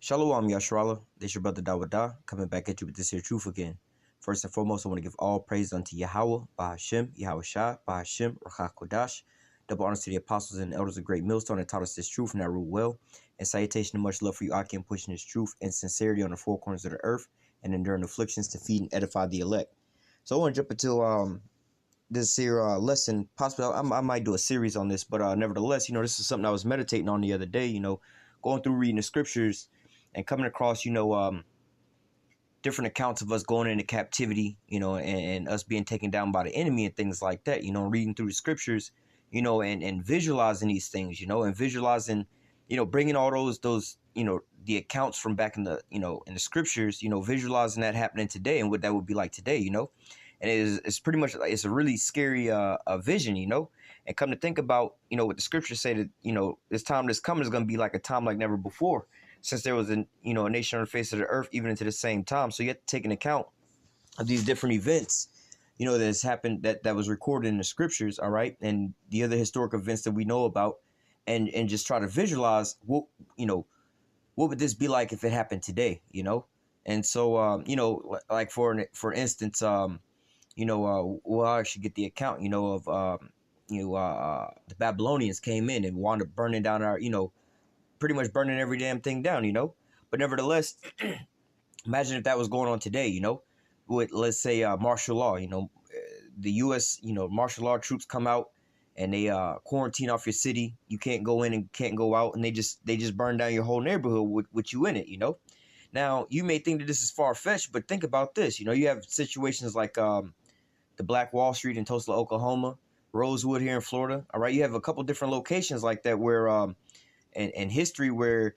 Shalom, Yashrala. This your brother Dawada, coming back at you with this here truth again. First and foremost, I want to give all praise unto YAHAWAH, BAHASHIM, YAHAWASHI, BAHASHIM, Rakha Kodash. Double honors to the apostles and elders of Great Millstone that taught us this truth and that rule well. And salutation and much love for you, Akim, pushing this truth and sincerity on the four corners of the earth and enduring afflictions to feed and edify the elect. So I want to jump into this here lesson. Possibly I might do a series on this, but nevertheless, this is something I was meditating on the other day, going through reading the scriptures and coming across, different accounts of us going into captivity, and us being taken down by the enemy and things like that, reading through the scriptures, and visualizing these things, and visualizing, bringing all those, the accounts from back in the, in the scriptures, visualizing that happening today and what that would be like today, and it's pretty much like, it's a really scary vision, and come to think about, what the scriptures say that, this time that's coming is going to be like a time like never before, since there was a nation on the face of the earth, even into the same time. So you have to take an account of these different events, that has happened, that was recorded in the scriptures, all right, and the other historic events that we know about, and just try to visualize what would this be like if it happened today, and so like for instance, well, I should get the account, of the Babylonians came in and wound up burning down our, pretty much burning every damn thing down, but nevertheless, imagine if that was going on today, with, let's say, martial law, the U.S., martial law troops come out and they quarantine off your city. You can't go in and can't go out, and they just burn down your whole neighborhood with you in it, Now, you may think that this is far-fetched, but think about this. You have situations like the Black Wall Street in Tulsa, Oklahoma, Rosewood here in Florida. All right, you have a couple different locations like that where in history where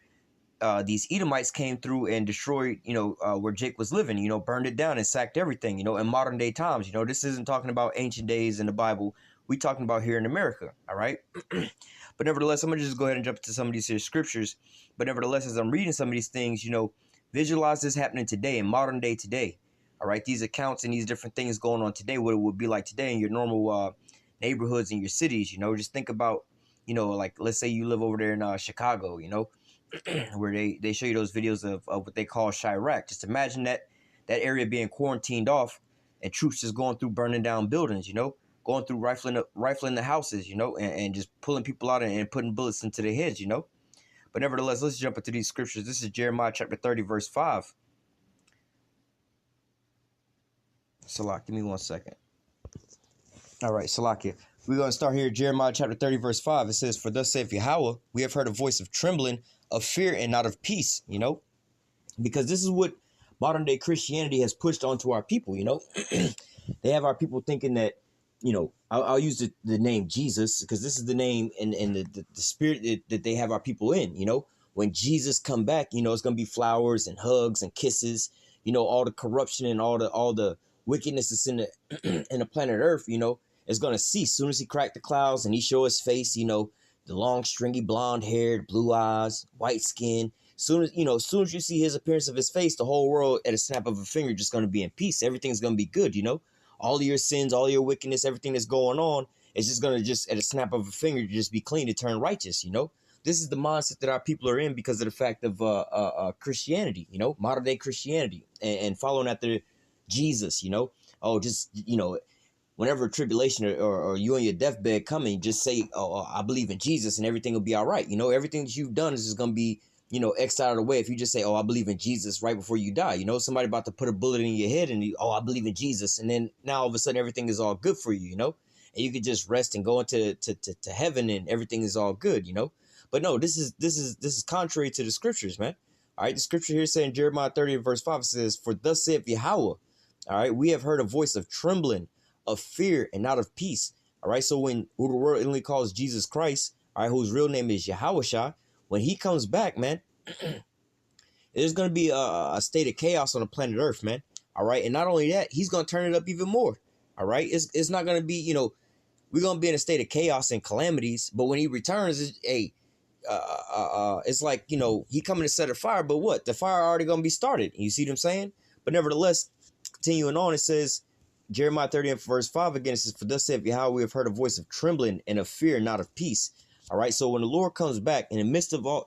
these Edomites came through and destroyed, where Jake was living, burned it down and sacked everything, in modern day times. This isn't talking about ancient days in the Bible. We talking about here in America. All right. But nevertheless, I'm going to just go ahead and jump into some of these here scriptures. But nevertheless, as I'm reading some of these things, visualize this happening today, in modern day today. All right. These accounts and these different things going on today, what it would be like today in your normal neighborhoods in your cities. Just think about, like, let's say you live over there in Chicago, where they show you those videos of what they call Chirac. Just imagine that area being quarantined off and troops just going through burning down buildings, going through rifling the houses, and just pulling people out and putting bullets into their heads, But nevertheless, let's jump into these scriptures. This is Jeremiah chapter 30, verse 5. Salak, give me 1 second. All right, Salakia. We're going to start here, Jeremiah chapter 30, verse 5. It says, "For thus saith Yahawah, we have heard a voice of trembling, of fear, and not of peace," because this is what modern day Christianity has pushed onto our people, They have our people thinking that, I'll use the name Jesus, because this is the name and the spirit that they have our people in, When Jesus come back, it's going to be flowers and hugs and kisses, all the corruption and all the wickedness that's in the in the planet Earth, is going to cease soon as he cracked the clouds and he show his face, the long, stringy, blonde hair, blue eyes, white skin. Soon as you see his appearance of his face, the whole world at a snap of a finger just going to be in peace. Everything's going to be good, All of your sins, all your wickedness, everything that's going on is just going to just at a snap of a finger just be clean to turn righteous, This is the mindset that our people are in because of the fact of Christianity, modern day Christianity and following after Jesus, Oh, just, whenever tribulation or you on your deathbed coming, just say, "Oh, I believe in Jesus," and everything will be all right. Everything that you've done is just going to be, X out of the way. If you just say, "Oh, I believe in Jesus," right before you die, somebody about to put a bullet in your head and "Oh, I believe in Jesus." And then now all of a sudden everything is all good for you, and you could just rest and go into to heaven and everything is all good, But no, this is contrary to the scriptures, man. All right. The scripture here saying Jeremiah 30 verse 5 says, "For thus saith Yahawah, all right, we have heard a voice of trembling, of fear, and not of peace." All right. So when who the world only calls Jesus Christ, all right, whose real name is YAHAWASHI, when he comes back, man, there's going to be a state of chaos on the planet Earth, man. All right. And not only that, he's going to turn it up even more. All right. It's not going to be, we're going to be in a state of chaos and calamities. But when he returns, it's like, he coming to set a fire. But what? The fire already going to be started. You see what I'm saying? But nevertheless, continuing on, it says, Jeremiah 30 verse 5 again, it says, "For thus saith Yahweh, we have heard a voice of trembling and of fear, not of peace." All right. So when the Lord comes back in the midst of all,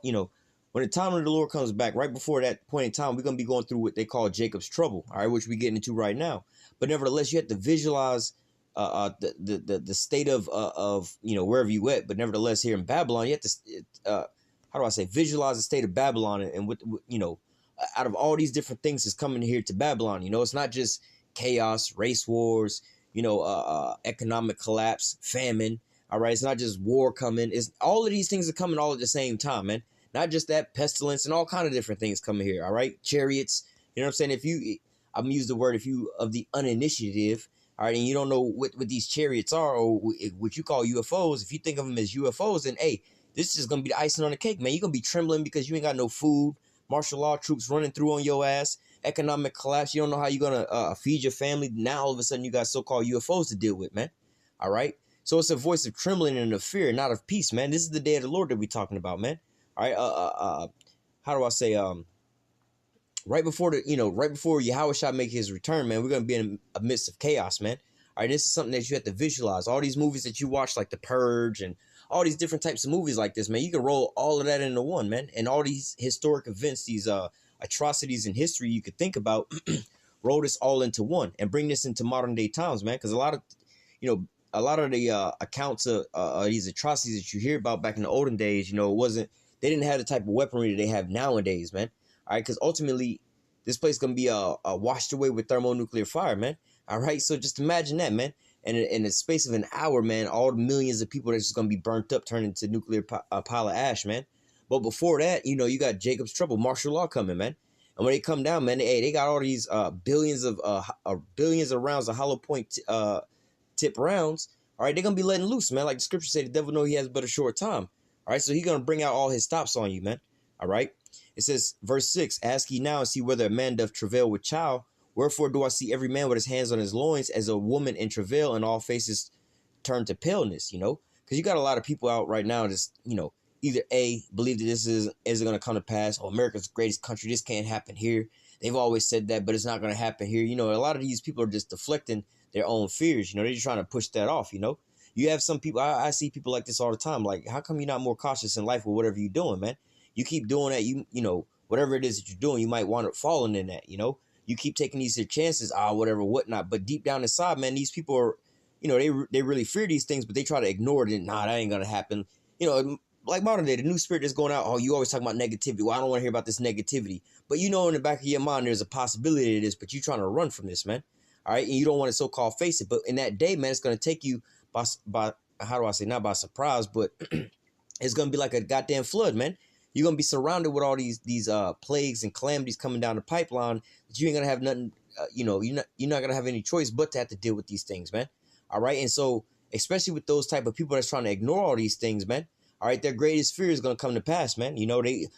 when the time of the Lord comes back, right before that point in time, we're going to be going through what they call Jacob's trouble, all right, which we're getting into right now. But nevertheless, you have to visualize the state of wherever you at. But nevertheless, here in Babylon, you have to how do I say, visualize the state of Babylon, and what out of all these different things that's coming here to Babylon. It's not just chaos, race wars, economic collapse, famine. All right, it's not just war coming. It's all of these things are coming all at the same time, man. Not just that, pestilence and all kind of different things coming here. All right, chariots. You know what I'm saying? I'm gonna use the word, if you of the uninitiative, all right, and you don't know what these chariots are, or what you call UFOs. If you think of them as UFOs, then hey, this is gonna be the icing on the cake, man. You're gonna be trembling because you ain't got no food. Martial law troops running through on your ass. Economic collapse. You don't know how you're gonna feed your family. Now all of a sudden you got so-called UFOs to deal with, man. All right. So it's a voice of trembling and of fear, not of peace, man. This is the day of the Lord that we're talking about, man. All right. How do I say? Right before YAHAWASHI make his return, man, we're gonna be in a midst of chaos, man. All right. This is something that you have to visualize. All these movies that you watch, like The Purge and all these different types of movies like this, man, you can roll all of that into one, man. And all these historic events, these atrocities in history you could think about, roll this all into one and bring this into modern day times, man. Because a lot of the accounts of these atrocities that you hear about back in the olden days, they didn't have the type of weaponry that they have nowadays, man. All right, because ultimately this place is gonna be washed away with thermonuclear fire, man. All right, so just imagine that, man. And in the space of an hour, man, all the millions of people that's just gonna be burnt up, turned into nuclear pile of ash, man. But before that, you got Jacob's trouble, martial law coming, man. And when they come down, man, they got all these billions of rounds of hollow point tip rounds. All right, they're gonna be letting loose, man. Like the scripture say, the devil know he has but a short time. All right, so he's gonna bring out all his stops on you, man. All right. It says, verse 6, ask ye now and see whether a man doth travail with child. Wherefore do I see every man with his hands on his loins as a woman in travail, and all faces turn to paleness, because you got a lot of people out right now just, either A, believe that this isn't going to come to pass, or America's the greatest country, this can't happen here. They've always said that, but it's not going to happen here. A lot of these people are just deflecting their own fears. They're just trying to push that off, You have some people, I see people like this all the time. Like, how come you're not more cautious in life with whatever you're doing, man? You keep doing that, whatever it is that you're doing, you might wind up falling in that, You keep taking these chances, whatever, whatnot. But deep down inside, man, these people are, they really fear these things, but they try to ignore it. And that ain't gonna happen. Like modern day, the new spirit that's going out. Oh, you always talk about negativity. Well, I don't want to hear about this negativity. But in the back of your mind, there's a possibility of this, but you're trying to run from this, man. All right, and you don't want to so-called face it. But in that day, man, it's gonna take you by how do I say, not by surprise, but it's gonna be like a goddamn flood, man. You're gonna be surrounded with all these plagues and calamities coming down the pipeline that you ain't gonna have nothing. You're not gonna have any choice but to have to deal with these things, man. All right, and so especially with those type of people that's trying to ignore all these things, man. All right, their greatest fear is gonna come to pass, man. You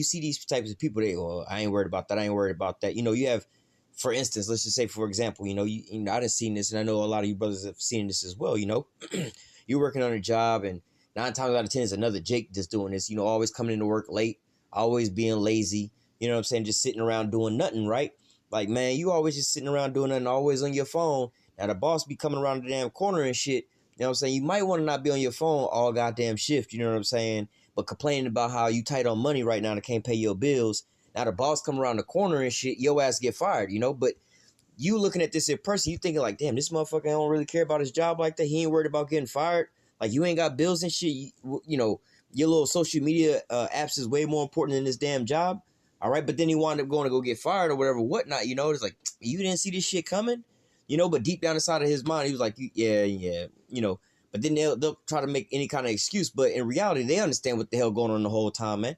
see these types of people. I ain't worried about that. I ain't worried about that. You have, for instance, let's just say, for example, I done seen this, and I know a lot of you brothers have seen this as well. You're working on a job, and 9 times out of 10 is another Jake just doing this, always coming into work late, always being lazy, you know what I'm saying, just sitting around doing nothing, right? Like, man, you always just sitting around doing nothing, always on your phone. Now the boss be coming around the damn corner and shit, you know what I'm saying? You might want to not be on your phone all goddamn shift, you know what I'm saying? But complaining about how you tight on money right now and can't pay your bills. Now the boss come around the corner and shit, your ass get fired, But you looking at this in person, you thinking like, damn, this motherfucker don't really care about his job like that. He ain't worried about getting fired. Like, you ain't got bills and shit. Your little social media apps is way more important than this damn job. All right. But then he wound up going to go get fired or whatever, whatnot. It's like, you didn't see this shit coming, but deep down inside of his mind, he was like, yeah. But then they'll try to make any kind of excuse. But in reality, they understand what the hell going on the whole time, man.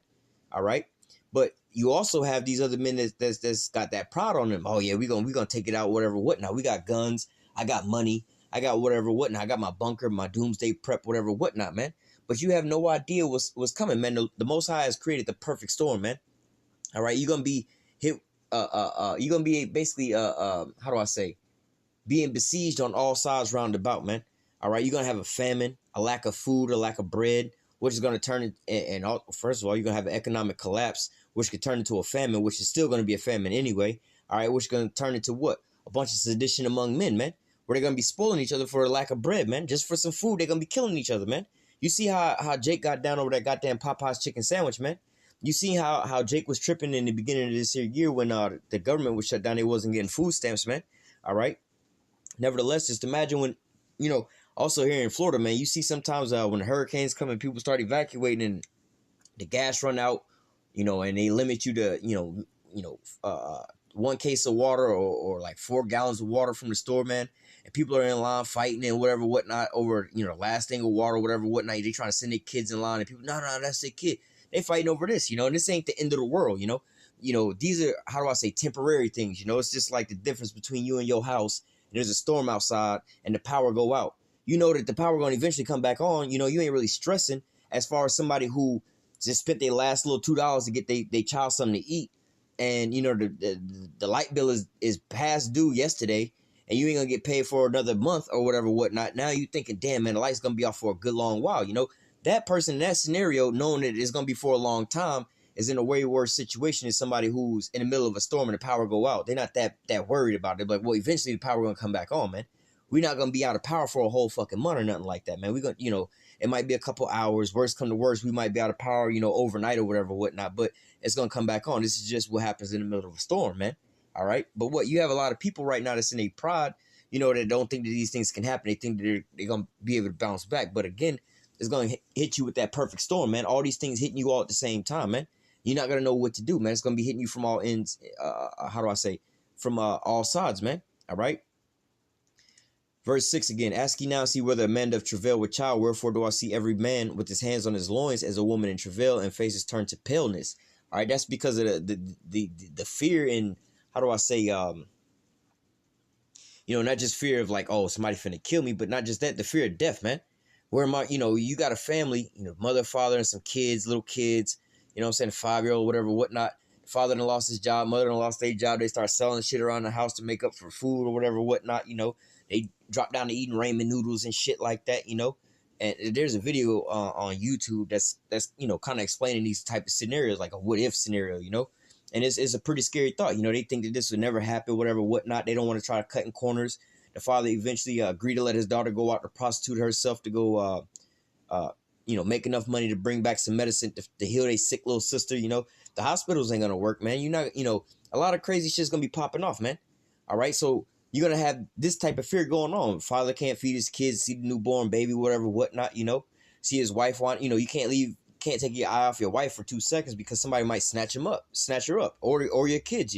All right. But you also have these other men that's got that pride on them. Oh, yeah, we're gonna take it out, whatever, whatnot. We got guns. I got money. I got whatever, whatnot. I got my bunker, my doomsday prep, whatever, whatnot, man. But you have no idea what's coming, man. The Most High has created the perfect storm, man. All right, you're gonna be hit. You're gonna be basically how do I say, being besieged on all sides round about, man. All right, you're gonna have a famine, a lack of food, a lack of bread, which is gonna turn first of all, you're gonna have an economic collapse, which could turn into a famine, which is still gonna be a famine anyway. All right, which is gonna turn into what? A bunch of sedition among men, man. Where they're going to be spoiling each other for a lack of bread, man. Just for some food, they're going to be killing each other, man. You see how Jake got down over that goddamn Popeye's chicken sandwich, man. You see how Jake was tripping in the beginning of this year when the government was shut down. They wasn't getting food stamps, man. All right. Nevertheless, just imagine when, also here in Florida, man, you see sometimes when the hurricanes come and people start evacuating and the gas run out, and they limit you to, one case of water or like 4 gallons of water from the store, man. And people are in line fighting and whatever, whatnot over, last thing of water, whatever, whatnot. They trying to send their kids in line and people, no, that's their kid. They fighting over this, and this ain't the end of the world, these are, how do I say, temporary things, it's just like the difference between you and your house. And there's a storm outside and the power go out. You know that the power going to eventually come back on. You ain't really stressing as far as somebody who just spent their last little $2 to get their child something to eat. And, the light bill is past due yesterday and you ain't going to get paid for another month or whatever, whatnot. Now you thinking, damn, man, the light's going to be off for a good long while. That person in that scenario, knowing that it's going to be for a long time, is in a way worse situation than somebody who's in the middle of a storm and the power go out. They're not that worried about it. They're like, well, eventually the power going to come back on, man. We're not going to be out of power for a whole fucking month or nothing like that, man. We're going to, it might be a couple hours. Worst come to worst, we might be out of power, overnight or whatever, whatnot. But it's going to come back on. This is just what happens in the middle of a storm, man. All right. But what you have a lot of people right now that's in a pride, that don't think that these things can happen. They think that they're going to be able to bounce back. But again, it's going to hit you with that perfect storm, man. All these things hitting you all at the same time, man. You're not going to know what to do, man. It's going to be hitting you from all ends. From all sides, man. All right. Verse 6 again. Ask ye now, see whether a man doth travail with child. Wherefore do I see every man with his hands on his loins as a woman in travail and faces turned to paleness. All right. That's because of the fear and, how do I say, not just fear of like, oh, somebody finna kill me, but not just that, the fear of death, man. Where am I, you got a family, mother, father, and some kids, little kids, a 5-year-old, whatever, whatnot. Father done lost his job, mother done lost their job. They start selling shit around the house to make up for food or whatever, whatnot, They drop down to eating ramen noodles and shit like that, And there's a video on YouTube that's kind of explaining these type of scenarios, like a what if scenario, And it's a pretty scary thought, They think that this would never happen, whatever, whatnot. They don't want to try to cut in corners. The father eventually agreed to let his daughter go out to prostitute herself to go, make enough money to bring back some medicine to heal their sick little sister. The hospitals ain't gonna work, man. You're not, a lot of crazy shit's gonna be popping off, man. All right, so you're gonna have this type of fear going on. Father can't feed his kids, see the newborn baby, whatever, whatnot. See his wife want, you can't take your eye off your wife for 2 seconds because somebody might snatch her up, or your kids.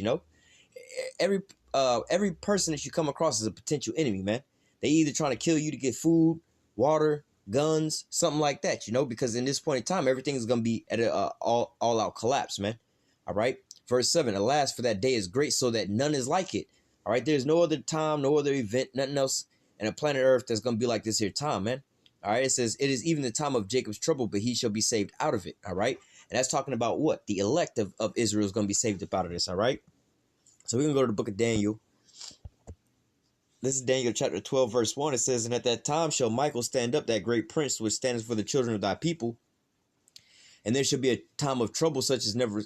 Every person that you come across is a potential enemy, man. They either trying to kill you to get food, water, guns, something like that, because in this point in time, everything is going to be at an all-out collapse, man. All right. Verse 7, alas, for that day is great so that none is like it. All right. There's no other time, no other event, nothing else in a planet Earth that's going to be like this here time, man. All right. It says, it is even the time of Jacob's trouble, but he shall be saved out of it. All right. And that's talking about what? The elect of Israel is going to be saved up out of this. All right. So we're going to go to the book of Daniel. This is Daniel chapter 12, verse 1. It says, and at that time shall Michael stand up, that great prince which stands for the children of thy people. And there shall be a time of trouble such as never...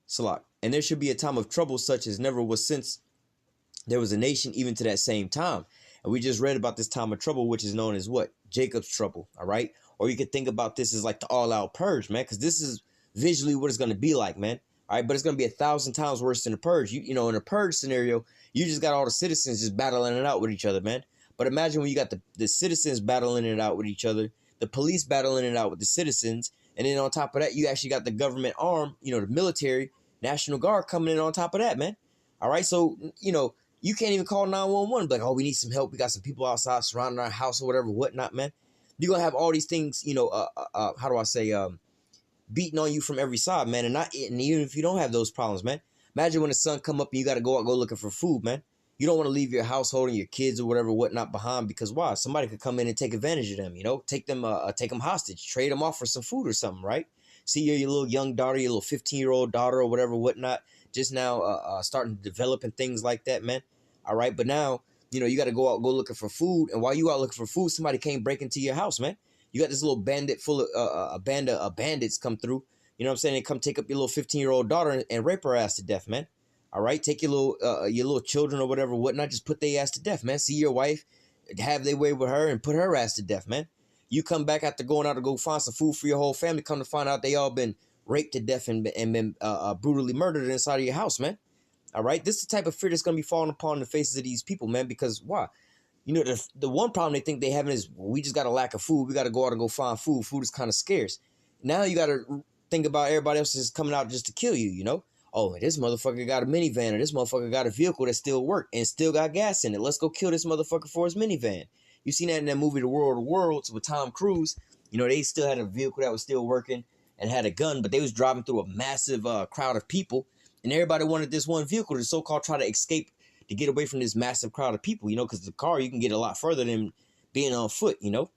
Salak. And there shall be a time of trouble such as never was since there was a nation, even to that same time. And we just read about this time of trouble, which is known as what? Jacob's trouble, all right? Or you could think about this as like the all-out purge, man, because this is visually what it's going to be like, man. All right, but it's going to be 1,000 times worse than the purge. In a purge scenario, you just got all the citizens just battling it out with each other, man. But imagine when you got the citizens battling it out with each other, the police battling it out with the citizens, and then on top of that, you actually got the government arm, the military, National Guard coming in on top of that, man. All right, so, you can't even call 911, like, oh, we need some help. We got some people outside surrounding our house or whatever, whatnot, man. You're going to have all these things, how do I say, beating on you from every side, man. And even if you don't have those problems, man. Imagine when the sun come up and you got to go out, go looking for food, man. You don't want to leave your household and your kids or whatever, whatnot behind because why? Somebody could come in and take advantage of them, take them hostage, trade them off for some food or something, right? See your little young daughter, your little 15-year-old daughter or whatever, whatnot, just now starting to develop and things like that, man. All right. But now, you got to go out, go looking for food. And while you out looking for food, somebody can't break into your house, man. You got this little bandit full of a band of bandits come through. You know what I'm saying? They come take up your little 15-year-old daughter and rape her ass to death, man. All right, take your little children or whatever, whatnot. Just put their ass to death, man. See your wife, have their way with her, and put her ass to death, man. You come back after going out to go find some food for your whole family. Come to find out they all been raped to death and been brutally murdered inside of your house, man. All right, this is the type of fear that's gonna be falling upon the faces of these people, man. Because why? You know, the one problem they think they having is, well, we just got a lack of food. We got to go out and go find food. Food is kind of scarce. Now you got to think about everybody else is coming out just to kill you, you know? Oh, this motherfucker got a minivan, or this motherfucker got a vehicle that still work and still got gas in it. Let's go kill this motherfucker for his minivan. You seen that in that movie, The World of Worlds, with Tom Cruise. You know, they still had a vehicle that was still working and had a gun, but they was driving through a massive crowd of people, and everybody wanted this one vehicle to so-called try to escape, to get away from this massive crowd of people, you know, because the car, you can get a lot further than being on foot, you know.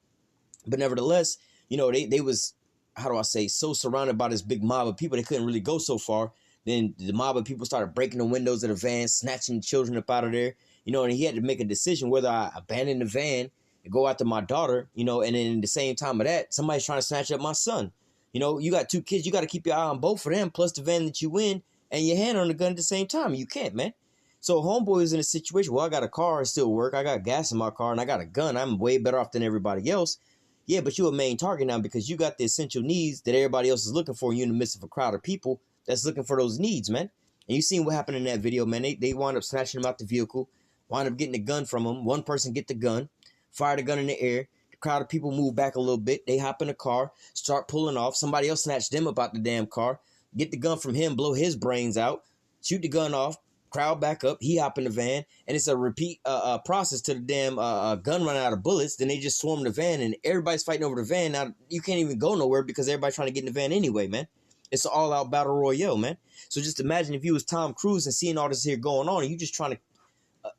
But nevertheless, you know, they was, how do I say, so surrounded by this big mob of people, they couldn't really go so far. Then the mob of people started breaking the windows of the van, snatching the children up out of there, you know, and he had to make a decision whether I abandon the van and go after my daughter, you know, and then at the same time of that, somebody's trying to snatch up my son. You know, you got two kids, you got to keep your eye on both of them, plus the van that you in, and your hand on the gun at the same time. You can't, man. So homeboy is in a situation, well, I got a car, it still work. I got gas in my car, and I got a gun. I'm way better off than everybody else. Yeah, but you're a main target now because you got the essential needs that everybody else is looking for. You're in the midst of a crowd of people that's looking for those needs, man. And you seen what happened in that video, man. They wind up snatching him out the vehicle, wind up getting the gun from him. One person get the gun, fire the gun in the air. The crowd of people move back a little bit. They hop in the car, start pulling off. Somebody else snatch them up out the damn car, get the gun from him, blow his brains out, shoot the gun off. Crowd back up, he hop in the van, and it's a repeat process to the damn gun run out of bullets. Then they just swarm the van, and everybody's fighting over the van. Now you can't even go nowhere because everybody's trying to get in the van anyway, man. It's an all-out battle royale, man. So just imagine if you was Tom Cruise and seeing all this here going on, and you just trying to,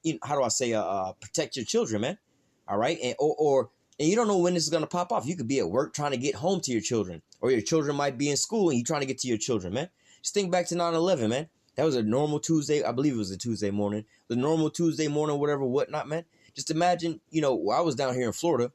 you know, how do I say, protect your children, man. All right, and and you don't know when this is gonna pop off. You could be at work trying to get home to your children, or your children might be in school and you trying to get to your children, man. Just think back to 9/11, man. That was a normal Tuesday. I believe it was a Tuesday morning. The normal Tuesday morning, whatever, whatnot, man. Just imagine, you know, I was down here in Florida.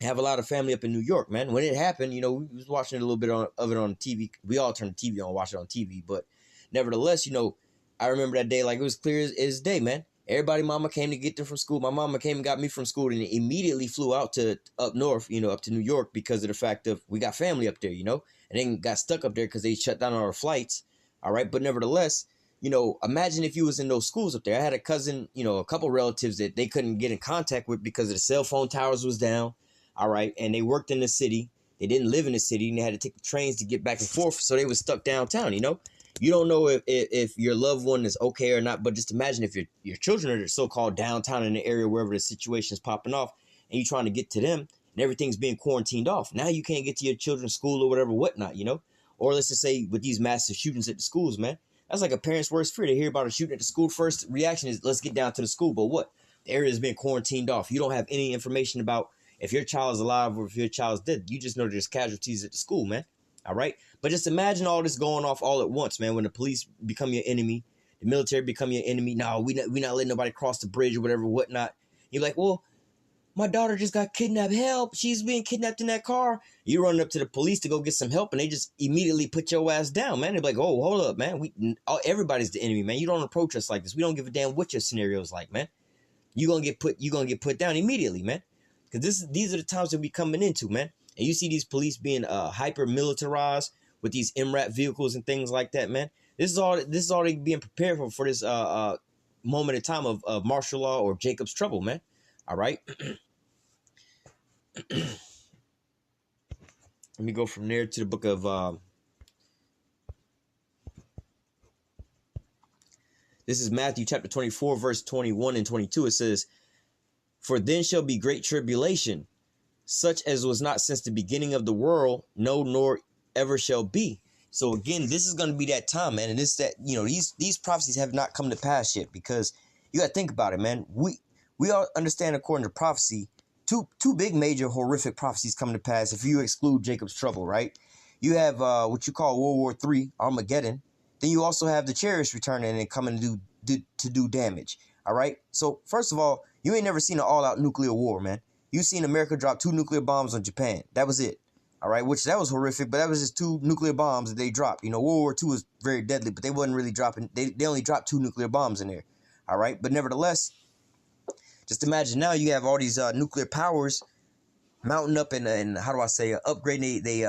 Have a lot of family up in New York, man. When it happened, you know, we was watching a little bit of it on TV. We all turned the TV on, watch it on TV. But nevertheless, you know, I remember that day like it was clear as day, man. Everybody, mama came to get them from school. My mama came and got me from school and immediately flew out to up north, you know, up to New York because of the fact of we got family up there, you know, and then got stuck up there because they shut down our flights. All right. But nevertheless, you know, imagine if you was in those schools up there. I had a cousin, you know, a couple relatives that they couldn't get in contact with because the cell phone towers was down. All right. And they worked in the city. They didn't live in the city and they had to take the trains to get back and forth. So they was stuck downtown, you know. You don't know if your loved one is okay or not, but just imagine if your children are so-called downtown in the area wherever the situation is popping off and you're trying to get to them and everything's being quarantined off. Now you can't get to your children's school or whatever, whatnot, you know. Or let's just say with these massive shootings at the schools, man, that's like a parent's worst fear. To hear about a shooting at the school, first reaction is let's get down to the school. But what? The area is being quarantined off. You don't have any information about if your child is alive or if your child's dead. You just know there's casualties at the school, man. All right. But just imagine all this going off all at once, man. When the police become your enemy, the military become your enemy. No, we not letting nobody cross the bridge or whatever, whatnot. You're like, well, my daughter just got kidnapped. Help. She's being kidnapped in that car. You running up to the police to go get some help, and they just immediately put your ass down, man. They're like, oh, hold up, man. Everybody's the enemy, man. You don't approach us like this. We don't give a damn what your scenario is like, man. You're gonna get put down immediately, man. Because these are the times that we coming into, man. And you see these police being hyper militarized with these MRAP vehicles and things like that, man. This is all they being prepared for this moment in time of martial law or Jacob's trouble, man. All right. Let me go from there to the book of this is Matthew chapter 24, verse 21 and 22. It says, "For then shall be great tribulation, such as was not since the beginning of the world, no, nor ever shall be." So again, this is going to be that time, man. And this that, you know, these prophecies have not come to pass yet, because you got to think about it, man. We all understand, according to prophecy, two big major horrific prophecies coming to pass if you exclude Jacob's trouble, right? You have what you call World War III, Armageddon. Then you also have the chariots returning and coming to do damage. All right. So first of all, you ain't never seen an all-out nuclear war, man. You seen America drop 2 nuclear bombs on Japan. That was it. All right. Which that was horrific, but that was just 2 nuclear bombs that they dropped. You know, World War II was very deadly, but they wasn't really dropping. They only dropped 2 nuclear bombs in there. All right. But nevertheless, just imagine now you have all these nuclear powers mounting up and how do I say, upgrading they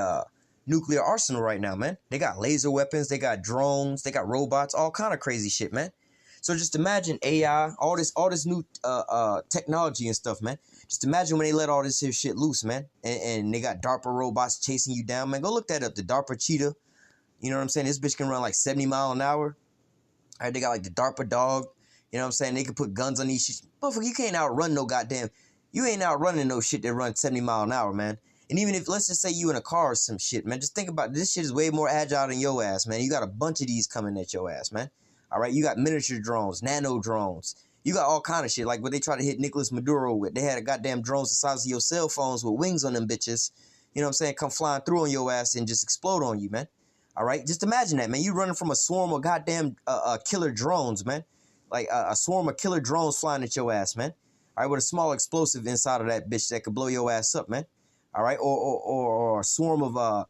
nuclear arsenal right now, man. They got laser weapons, they got drones, they got robots, all kind of crazy shit, man. So just imagine AI, all this new technology and stuff, man. Just imagine when they let all this here shit loose, man. And they got DARPA robots chasing you down, man. Go look that up, the DARPA cheetah. You know what I'm saying? This bitch can run like 70 miles an hour. All right, they got like the DARPA dog. You know what I'm saying? They can put guns on these shit. Motherfucker, you can't outrun no goddamn. You ain't outrunning no shit that runs 70 miles an hour, man. And even if, let's just say you in a car or some shit, man, just think about it. This shit is way more agile than your ass, man. You got a bunch of these coming at your ass, man. All right, you got miniature drones, nano drones. You got all kind of shit, like what they try to hit Nicolas Maduro with. They had a goddamn drones the size of your cell phones with wings on them bitches. You know what I'm saying? Come flying through on your ass and just explode on you, man. All right, just imagine that, man. You running from a swarm of goddamn killer drones, man. Like a swarm of killer drones flying at your ass, man. All right, with a small explosive inside of that bitch that could blow your ass up, man. All right, or a swarm of not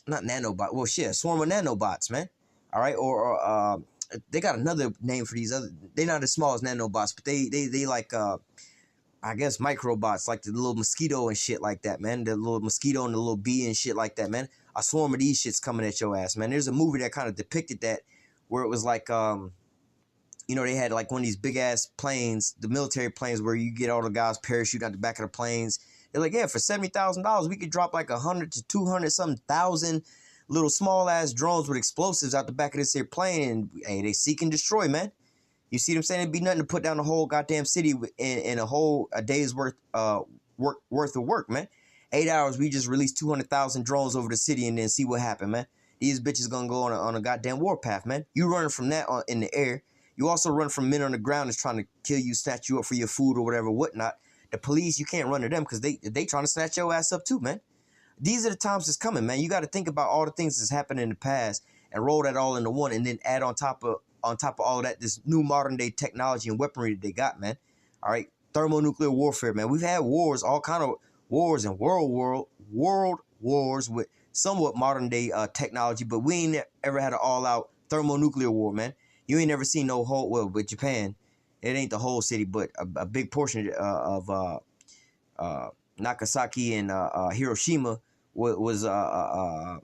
nanobot. Well, shit, a swarm of nanobots, man. All right, or they got another name for these other. They're not as small as nanobots, but they like I guess microbots, like the little mosquito and shit like that, man. The little mosquito and the little bee and shit like that, man. A swarm of these shits coming at your ass, man. There's a movie that kind of depicted that, where it was like you know, they had like one of these big ass planes, the military planes, where you get all the guys parachute out the back of the planes. They're like, yeah, for $70,000, we could drop like 100 to 200 something thousand little small ass drones with explosives out the back of this here plane, and hey, they seek and destroy, man. You see what I'm saying? It'd be nothing to put down the whole goddamn city in a day's worth of work, man. 8 hours, we just released 200,000 drones over the city and then see what happened, man. These bitches gonna go on a goddamn warpath, man. You running from that in the air. You also run from men on the ground that's trying to kill you, snatch you up for your food or whatever, whatnot. The police, you can't run to them because they trying to snatch your ass up too, man. These are the times that's coming, man. You got to think about all the things that's happened in the past and roll that all into one, and then add on top of all that this new modern day technology and weaponry that they got, man. All right, thermonuclear warfare, man. We've had wars, all kind of wars and world wars with somewhat modern day technology, but we ain't ever had an all out thermonuclear war, man. You ain't never seen no whole, well, with Japan, it ain't the whole city, but a big portion of Nagasaki and Hiroshima was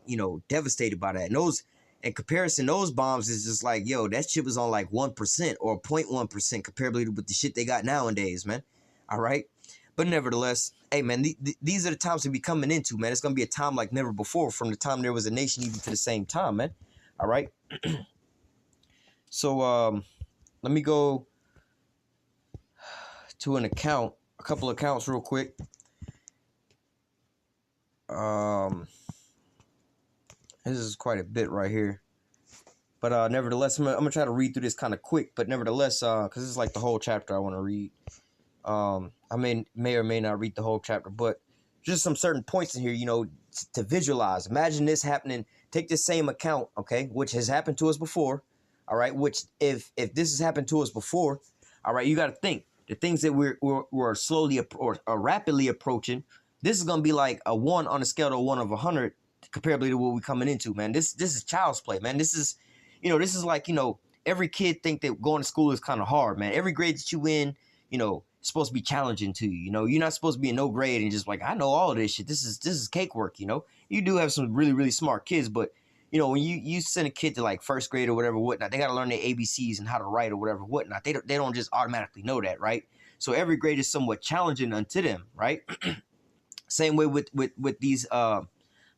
you know, devastated by that. And those, in comparison, those bombs is just like, yo, that shit was on like 1% or 0.1% comparably with the shit they got nowadays, man. All right. But nevertheless, hey, man, these are the times we be coming into, man. It's going to be a time like never before, from the time there was a nation even to the same time, man. All right. So let me go to a couple accounts real quick. This is quite a bit right here, but nevertheless, I'm gonna try to read through this kind of quick, but nevertheless, because this is like the whole chapter I want to read. I may or may not read the whole chapter, but just some certain points in here, you know, to visualize. Imagine this happening. Take this same account, okay, which has happened to us before. All right, which if this has happened to us before, all right, you got to think the things that we're slowly or rapidly approaching. This is gonna be like a 1 on a scale of 1 of 100, comparably to what we're coming into, man. This is child's play, man. This is, you know, this is like, you know, every kid think that going to school is kind of hard, man. Every grade that you in, you know, it's supposed to be challenging to you. You know, you're not supposed to be in no grade and just like, I know all of this shit. This is cake work, you know. You do have some really, really smart kids, but you know, when you send a kid to like first grade or whatever, whatnot, they got to learn their ABCs and how to write or whatever, whatnot. They don't just automatically know that, right? So every grade is somewhat challenging unto them, right? Same way with these how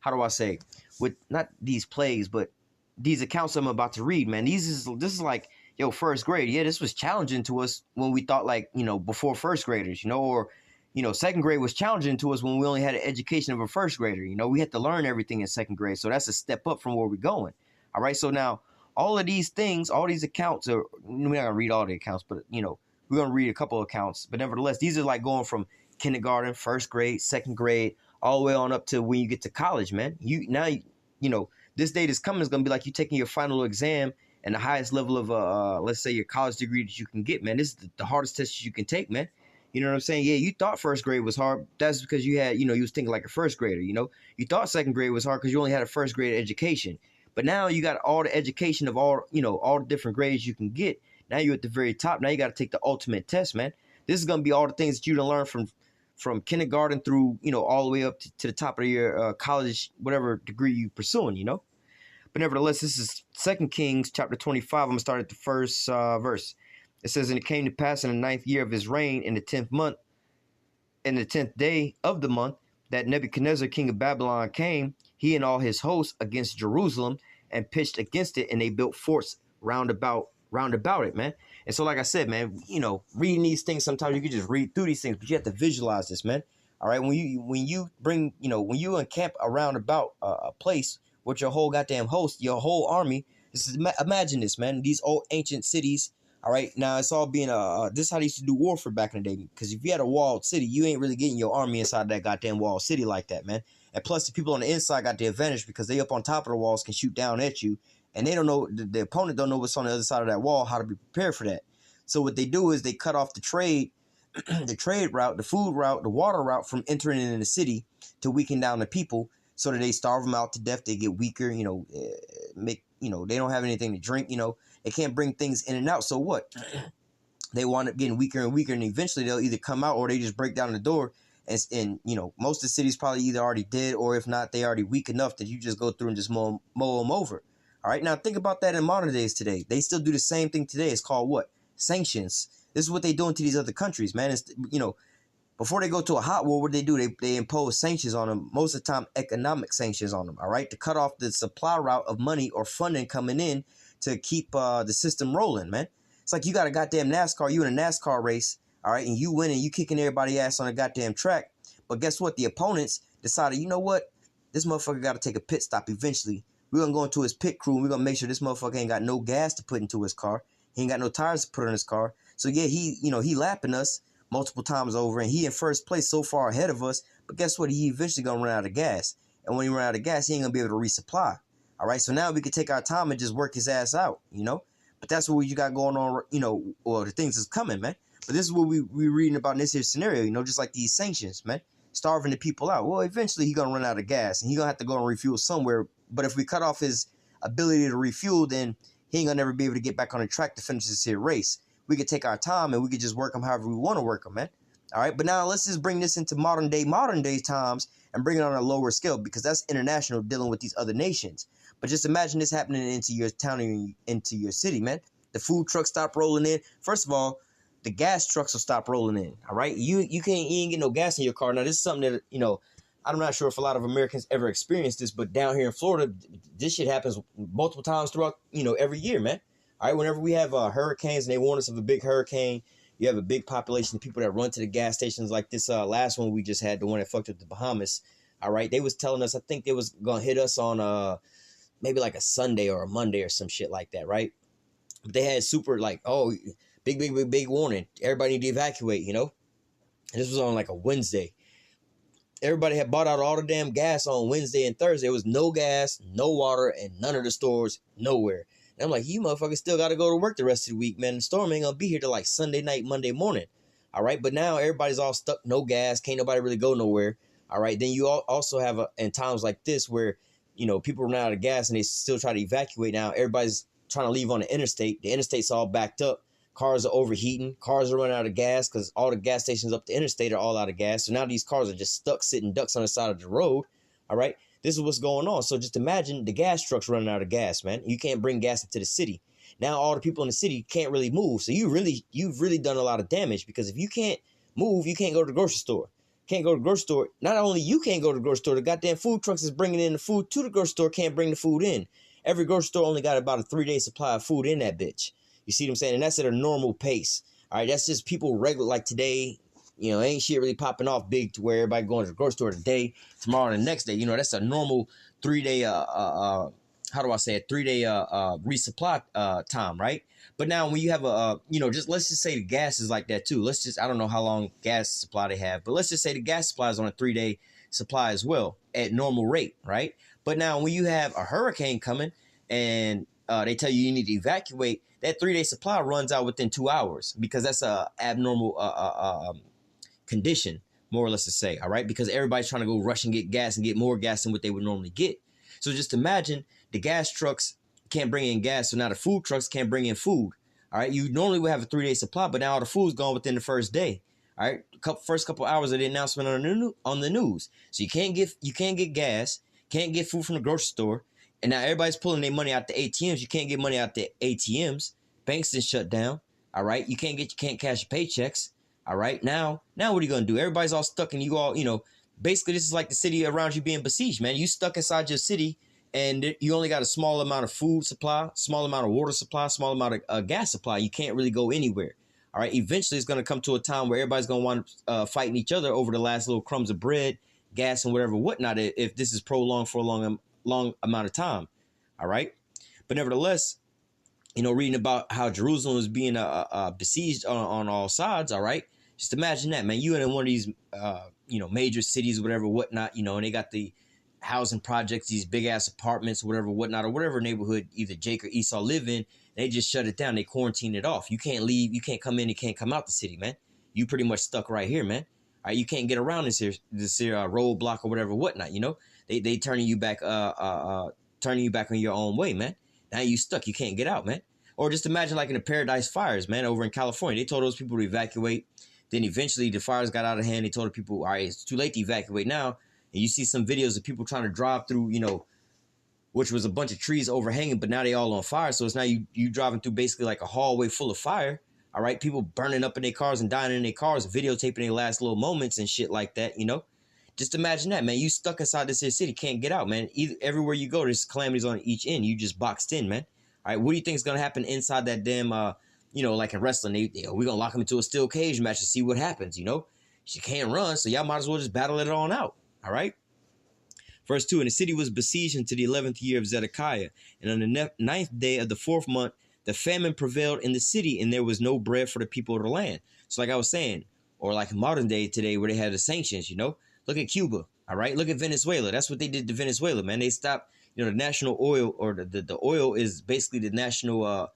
do I say, with not these plays, but these accounts I'm about to read, man. This is like, yo, first grade. Yeah, this was challenging to us when we thought like, you know, before first graders, you know, or you know, second grade was challenging to us when we only had an education of a first grader. You know, we had to learn everything in second grade. So that's a step up from where we're going. All right. So now all of these things, all these accounts are, we're not gonna read all the accounts, but you know, we're gonna read a couple of accounts. But nevertheless, these are like going from kindergarten, first grade, second grade, all the way on up to when you get to college, man. You know, this day that's coming is gonna be like you taking your final exam and the highest level of let's say your college degree that you can get, man. This is the hardest test you can take, man. You know what I'm saying? Yeah, you thought first grade was hard. That's because you had, you know, you was thinking like a first grader, you know. You thought second grade was hard because you only had a first grade education. But now you got all the education of all, you know, all the different grades you can get. Now you're at the very top. Now you got to take the ultimate test, man. This is going to be all the things that you done learn from from kindergarten through, all the way up to the top of your college, whatever degree you pursuing, But nevertheless, this is 2 Kings chapter 25. I'm going to start at the first verse. It says, "And it came to pass in the 9th year of his reign, in the 10th month, in the 10th day of the month, that Nebuchadnezzar, king of Babylon, came, he and all his hosts, against Jerusalem, and pitched against it, and they built forts round about it, man." And so, like I said, man, reading these things, sometimes you can just read through these things, but you have to visualize this, man. All right, when you encamp around about a place with your whole goddamn host, your whole army. Imagine this, man. These old ancient cities. All right, now it's all being this is how they used to do warfare back in the day. Because if you had a walled city, you ain't really getting your army inside that goddamn walled city like that, man. And plus, the people on the inside got the advantage because they up on top of the walls can shoot down at you, and they don't know, the opponent don't know what's on the other side of that wall, how to be prepared for that. So what they do is they cut off the trade, the trade route, the food route, the water route from entering in the city to weaken down the people, so that they starve them out to death. They get weaker, they don't have anything to drink, they can't bring things in and out. So what? They wind up getting weaker and weaker, and eventually they'll either come out or they just break down the door. And most of the cities probably either already dead, or if not, they already weak enough that you just go through and just mow them over. All right, now think about that in modern days today. They still do the same thing today. It's called what? Sanctions. This is what they're doing to these other countries, man. It's, before they go to a hot war, what do? They impose sanctions on them, most of the time economic sanctions on them, all right, to cut off the supply route of money or funding coming in to keep the system rolling, man. It's like you got a goddamn NASCAR, you in a NASCAR race, all right, and you win and you kicking everybody's ass on a goddamn track. But guess what? The opponents decided, you know what? This motherfucker got to take a pit stop eventually. We're going to go into his pit crew, and we're going to make sure this motherfucker ain't got no gas to put into his car. He ain't got no tires to put on his car. So, yeah, he lapping us multiple times over, and he in first place so far ahead of us. But guess what? He eventually going to run out of gas. And when he run out of gas, he ain't going to be able to resupply. All right, so now we can take our time and just work his ass out, But that's what you got going on, or the things that's coming, man. But this is what we're reading about in this here scenario, just like these sanctions, man. Starving the people out. Well, eventually he's going to run out of gas, and he's going to have to go and refuel somewhere. But if we cut off his ability to refuel, then he ain't going to never be able to get back on the track to finish this here race. We could take our time, and we could just work them however we want to work them, man. All right, but now let's just bring this into modern day times and bring it on a lower scale, because that's international, dealing with these other nations. But just imagine this happening into your town and into your city, man. The food trucks stop rolling in. First of all, the gas trucks will stop rolling in. All right, you ain't get no gas in your car. Now this is something that I'm not sure if a lot of Americans ever experienced this, but down here in Florida, this shit happens multiple times throughout every year, man. All right, whenever we have hurricanes and they warn us of a big hurricane, you have a big population of people that run to the gas stations, like this last one we just had, the one that fucked up the Bahamas. All right, they was telling us, I think they was gonna hit us on maybe like a Sunday or a Monday or some shit like that, right? But they had super big warning. Everybody need to evacuate, And this was on like a Wednesday. Everybody had bought out all the damn gas on Wednesday and Thursday. There was no gas, no water, and none of the stores, nowhere. And I'm like, you motherfuckers still got to go to work the rest of the week, man. The storm ain't going to be here till like Sunday night, Monday morning. All right. But now everybody's all stuck. No gas. Can't nobody really go nowhere. All right. Then you also have in times like this where, people run out of gas and they still try to evacuate. Now everybody's trying to leave on the interstate. The interstate's all backed up. Cars are overheating. Cars are running out of gas because all the gas stations up the interstate are all out of gas. So now these cars are just stuck sitting ducks on the side of the road. All right. This is what's going on. So just imagine the gas trucks running out of gas, man. You can't bring gas into the city. Now all the people in the city can't really move. So you've really done a lot of damage, because if you can't move, you can't go to the grocery store. Can't go to the grocery store. Not only you can't go to the grocery store, the goddamn food trucks is bringing in the food to the grocery store can't bring the food in. Every grocery store only got about a 3-day supply of food in that bitch. You see what I'm saying? And that's at a normal pace. All right, that's just people regular, like today. Ain't shit really popping off big to where everybody going to the grocery store today, tomorrow, and the next day. That's a normal 3-day, 3-day resupply time, right? But now when you have let's just say the gas is like that too. I don't know how long gas supply they have, but let's just say the gas supply is on a 3-day supply as well at normal rate, right? But now when you have a hurricane coming and they tell you need to evacuate, that 3-day supply runs out within 2 hours, because that's a abnormal condition, more or less to say, all right? Because everybody's trying to go rush and get gas and get more gas than what they would normally get. So just imagine the gas trucks can't bring in gas, so now the food trucks can't bring in food, all right? You normally would have a 3-day supply, but now all the food's gone within the first day, All right, first couple hours of the announcement on the news. So you can't get gas, can't get food from the grocery store, and now everybody's pulling their money out the ATMs. You can't get money out the ATMs. Banks is shut down. All right, you can't cash your paychecks. All right, now what are you gonna do? Everybody's all stuck, and you all, basically this is like the city around you being besieged, man. You stuck inside your city, and you only got a small amount of food supply, small amount of water supply, small amount of gas supply. You can't really go anywhere. All right, eventually it's going to come to a time where everybody's going to want fighting each other over the last little crumbs of bread, gas, and whatever whatnot, if this is prolonged for a long amount of time. All right, but nevertheless, reading about how Jerusalem is being besieged on all sides. All right, just imagine that, man. You in one of these major cities, whatever whatnot, and they got the housing projects, these big ass apartments, whatever whatnot, or whatever neighborhood either Jake or Esau live in. They just shut it down. They quarantine it off. You can't leave. You can't come in. You can't come out the city, man. You pretty much stuck right here, man. All right, you can't get around this here roadblock or whatever whatnot. They turning you back on your own way, man. Now you stuck. You can't get out, man. Or just imagine like in the Paradise Fires, man, over in California. They told those people to evacuate. Then eventually the fires got out of hand. They told the people, all right, it's too late to evacuate now. And you see some videos of people trying to drive through, which was a bunch of trees overhanging, but now they all on fire. So it's now you driving through basically like a hallway full of fire. All right, people burning up in their cars and dying in their cars, videotaping their last little moments and shit like that. Just imagine that, man. You stuck inside this city, can't get out, man. Everywhere you go, there's calamities on each end. You just boxed in, man. All right, what do you think is gonna happen inside that damn, like in wrestling? We're gonna lock them into a steel cage match to see what happens. She can't run, so y'all might as well just battle it on out. All right. Verse 2, and the city was besieged into the 11th year of Zedekiah. And on the 9th day of the 4th month, the famine prevailed in the city, and there was no bread for the people of the land. So like I was saying, or like modern day today where they had the sanctions, look at Cuba. All right. Look at Venezuela. That's what they did to Venezuela, man. They stopped, the national oil, or the oil is basically the national,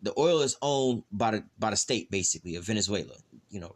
the oil is owned by the state, basically, of Venezuela.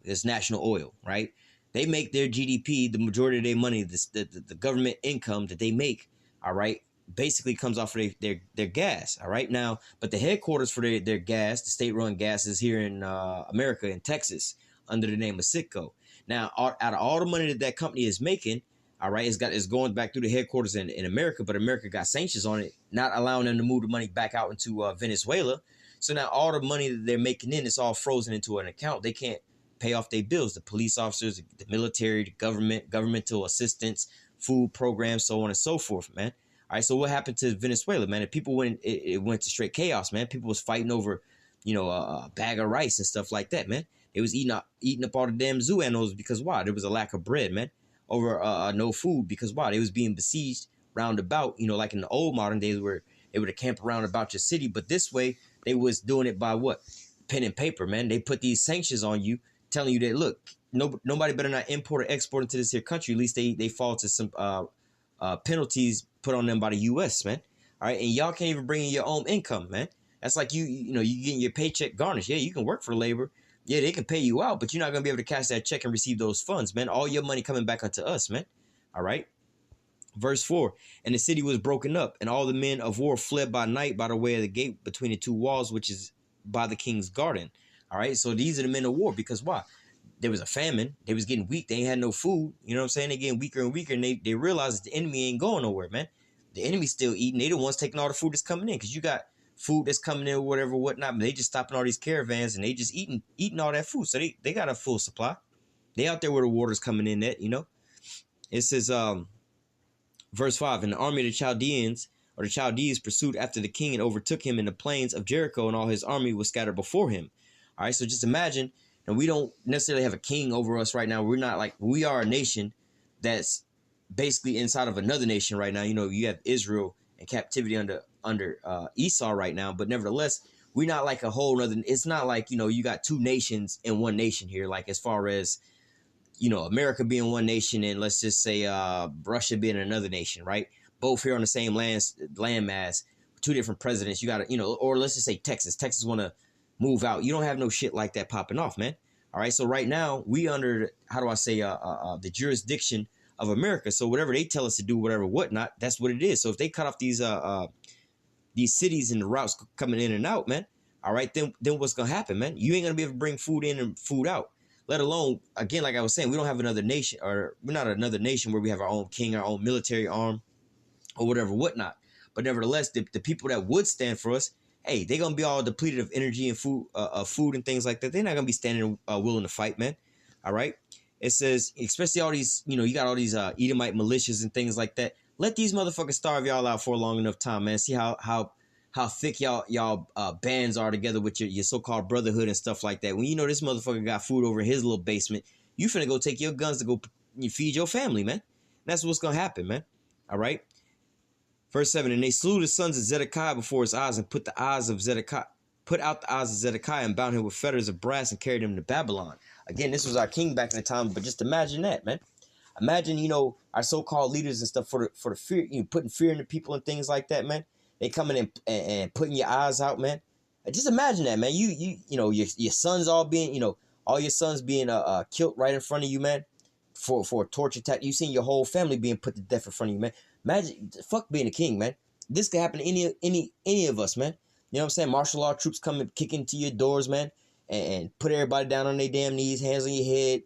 It's national oil, right? They make their GDP, the majority of their money, the government income that they make, all right, basically comes off of their gas, all right? Now, but the headquarters for their gas, the state-run gas, is here in America, in Texas, under the name of Citgo. Now, out of all the money that company is making, all right, it's going back through the headquarters in America, but America got sanctions on it, not allowing them to move the money back out into Venezuela. So now all the money that they're making it's all frozen into an account. They can't pay off their bills, the police officers, the military, the governmental assistance, food programs, so on and so forth, man. All right, so what happened to Venezuela, man? And people it went to straight chaos, man. People was fighting over, a bag of rice and stuff like that, man. They was eating up all the damn zoo animals because why? There was a lack of bread, man. Over no food because why? They was being besieged round about, like in the old modern days where they would camp around about your city. But this way, they was doing it by what? Pen and paper, man. They put these sanctions on you, telling you that, look, nobody better not import or export into this here country. At least they fall to some penalties put on them by the U.S., man. All right, and y'all can't even bring in your own income, man. That's like you getting your paycheck garnished. Yeah, you can work for labor. Yeah, they can pay you out, but you're not going to be able to cash that check and receive those funds, man. All your money coming back onto us, man. All right. Verse 4, and the city was broken up, and all the men of war fled by night by the way of the gate between the two walls, which is by the king's garden. All right, so these are the men of war because why? There was a famine. They was getting weak. They ain't had no food. You know what I'm saying? They getting weaker and weaker, and they realize that the enemy ain't going nowhere, man. The enemy's still eating. They the ones taking all the food that's coming in because you got food that's coming in or whatever, whatnot. But they just stopping all these caravans, and they just eating all that food. So they got a full supply. They out there where the water's coming in at, It says, verse 5, and the army of the Chaldeans, or the Chaldees, pursued after the king and overtook him in the plains of Jericho, and all his army was scattered before him. All right, so just imagine, and we don't necessarily have a king over us right now. We're not like, we are a nation that's basically inside of another nation right now. You have Israel in captivity under Esau right now, but nevertheless, we're not like a whole other. It's not like, you got two nations in one nation here, like as far as, America being one nation and let's just say Russia being another nation, right? Both here on the same landmass, two different presidents. You got to, or let's just say Texas. Texas want to move out. You don't have no shit like that popping off, man. All right. So right now we under, the jurisdiction of America. So whatever they tell us to do, whatever, whatnot, that's what it is. So if they cut off these cities and the routes coming in and out, man, all right, then what's going to happen, man? You ain't going to be able to bring food in and food out. let alone, again, like I was saying, we don't have another nation, or we're not another nation where we have our own king, our own military arm, or whatever, whatnot. But nevertheless, the people that would stand for us, hey, they're gonna be all depleted of energy and food and things like that. They're not gonna be standing willing to fight, man. All right. It says, especially all these, you got all these Edomite militias and things like that. Let these motherfuckers starve y'all out for a long enough time, man. See how thick y'all bands are together with your so-called brotherhood and stuff like that. When you know this motherfucker got food over in his little basement, you finna go take your guns to go feed your family, man. And that's what's gonna happen, man. All right. Verse 7, and they slew the sons of Zedekiah before his eyes and put out the eyes of Zedekiah and bound him with fetters of brass and carried him to Babylon. Again, this was our king back in the time, but just imagine that, man. Imagine, our so-called leaders and stuff for the fear, putting fear into people and things like that, man. They coming in and putting your eyes out, man. Just imagine that, man. Your sons all being, all your sons being killed right in front of you, man, for a torture attack. You seen your whole family being put to death in front of you, man. Imagine, fuck being a king, man. This could happen to any of us, man. You know what I'm saying? Martial law troops come and kick into your doors, man, and put everybody down on their damn knees, hands on your head,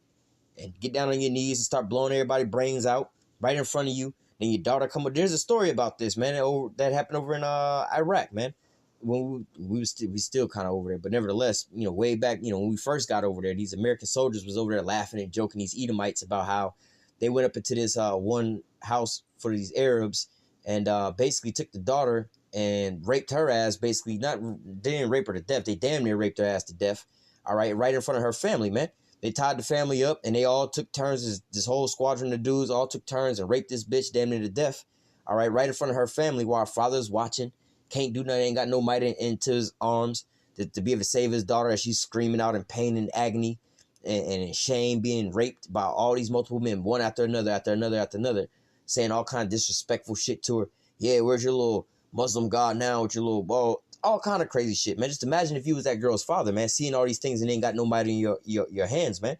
and get down on your knees and start blowing everybody's brains out right in front of you. Then your daughter come up. There's a story about this, man, that happened over in Iraq, man. When we still kind of over there, but nevertheless, way back, when we first got over there, these American soldiers was over there laughing and joking, these Edomites, about how they went up into this one house for these Arabs and basically took the daughter and raped her ass. Basically, they didn't rape her to death. They damn near raped her ass to death. All right, right in front of her family, man. They tied the family up and they all took turns. This whole squadron of dudes all took turns and raped this bitch damn near to death. All right in front of her family while her father's watching. Can't do nothing. Ain't got no might into his arms to be able to save his daughter as she's screaming out in pain and agony and in shame, being raped by all these multiple men, one after another, saying all kind of disrespectful shit to her. Yeah, where's your little Muslim God now with your little ball? All kind of crazy shit, man. Just imagine if you was that girl's father, man, seeing all these things and ain't got no might in your hands, man.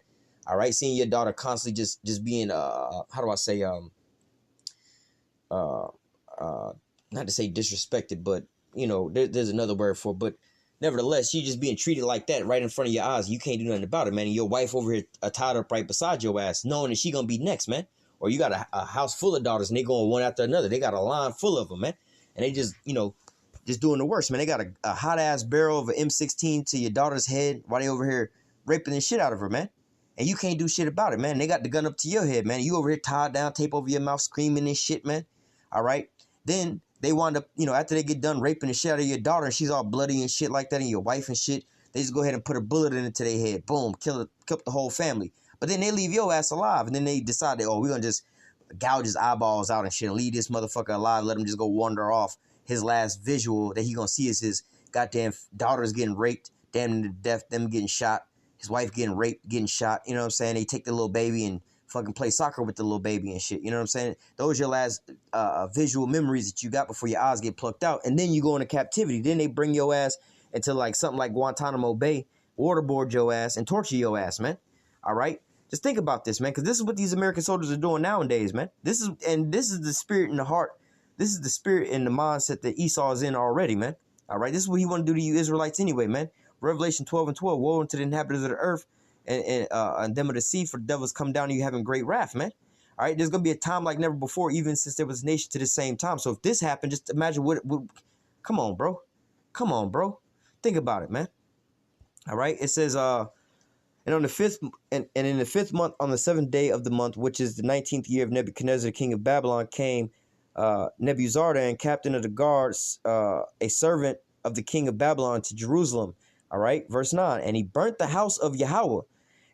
All right, seeing your daughter constantly just being how do I say not to say disrespected, but there's another word for it, but nevertheless, you just being treated like that right in front of your eyes. You can't do nothing about it, man. And your wife over here tied up right beside your ass, knowing that she gonna be next, man. Or you got a house full of daughters and they going one after another. They got a line full of them, man. And they just, just doing the worst, man. They got a hot ass barrel of an M16 to your daughter's head while they over here raping the shit out of her, man. And you can't do shit about it, man. They got the gun up to your head, man. You over here tied down, tape over your mouth, screaming and shit, man. All right. Then they wind up, after they get done raping the shit out of your daughter and she's all bloody and shit like that, and your wife and shit, they just go ahead and put a bullet into their head. Boom, kill the whole family. But then they leave your ass alive, and then they decide that, we're gonna just gouge his eyeballs out and shit and leave this motherfucker alive, let him just go wander off. His last visual that he gonna see is his goddamn daughters getting raped, damn to death, them getting shot, his wife getting raped, getting shot. You know what I'm saying? They take the little baby and fucking play soccer with the little baby and shit. You know what I'm saying? Those are your last visual memories that you got before your eyes get plucked out. And then you go into captivity. Then they bring your ass into something like Guantanamo Bay, waterboard your ass, and torture your ass, man. All right? Just think about this, man, because this is what these American soldiers are doing nowadays, man. This is the spirit and the heart. This is the spirit and the mindset that Esau is in already, man. All right? This is what he want to do to you Israelites anyway, man. Revelation 12:12, woe unto the inhabitants of the earth and them of the sea, for the devils come down and you having great wrath, man. All right, there's gonna be a time like never before, even since there was a nation to the same time. So if this happened, just imagine what come on, bro. Think about it, man. All right, it says and on the fifth and in the 5th month, on the 7th day of the month, which is the 19th year of Nebuchadnezzar, king of Babylon, came Nebuzaradan, captain of the guards, a servant of the king of Babylon, to Jerusalem. All right, verse 9, and he burnt the house of Yahawah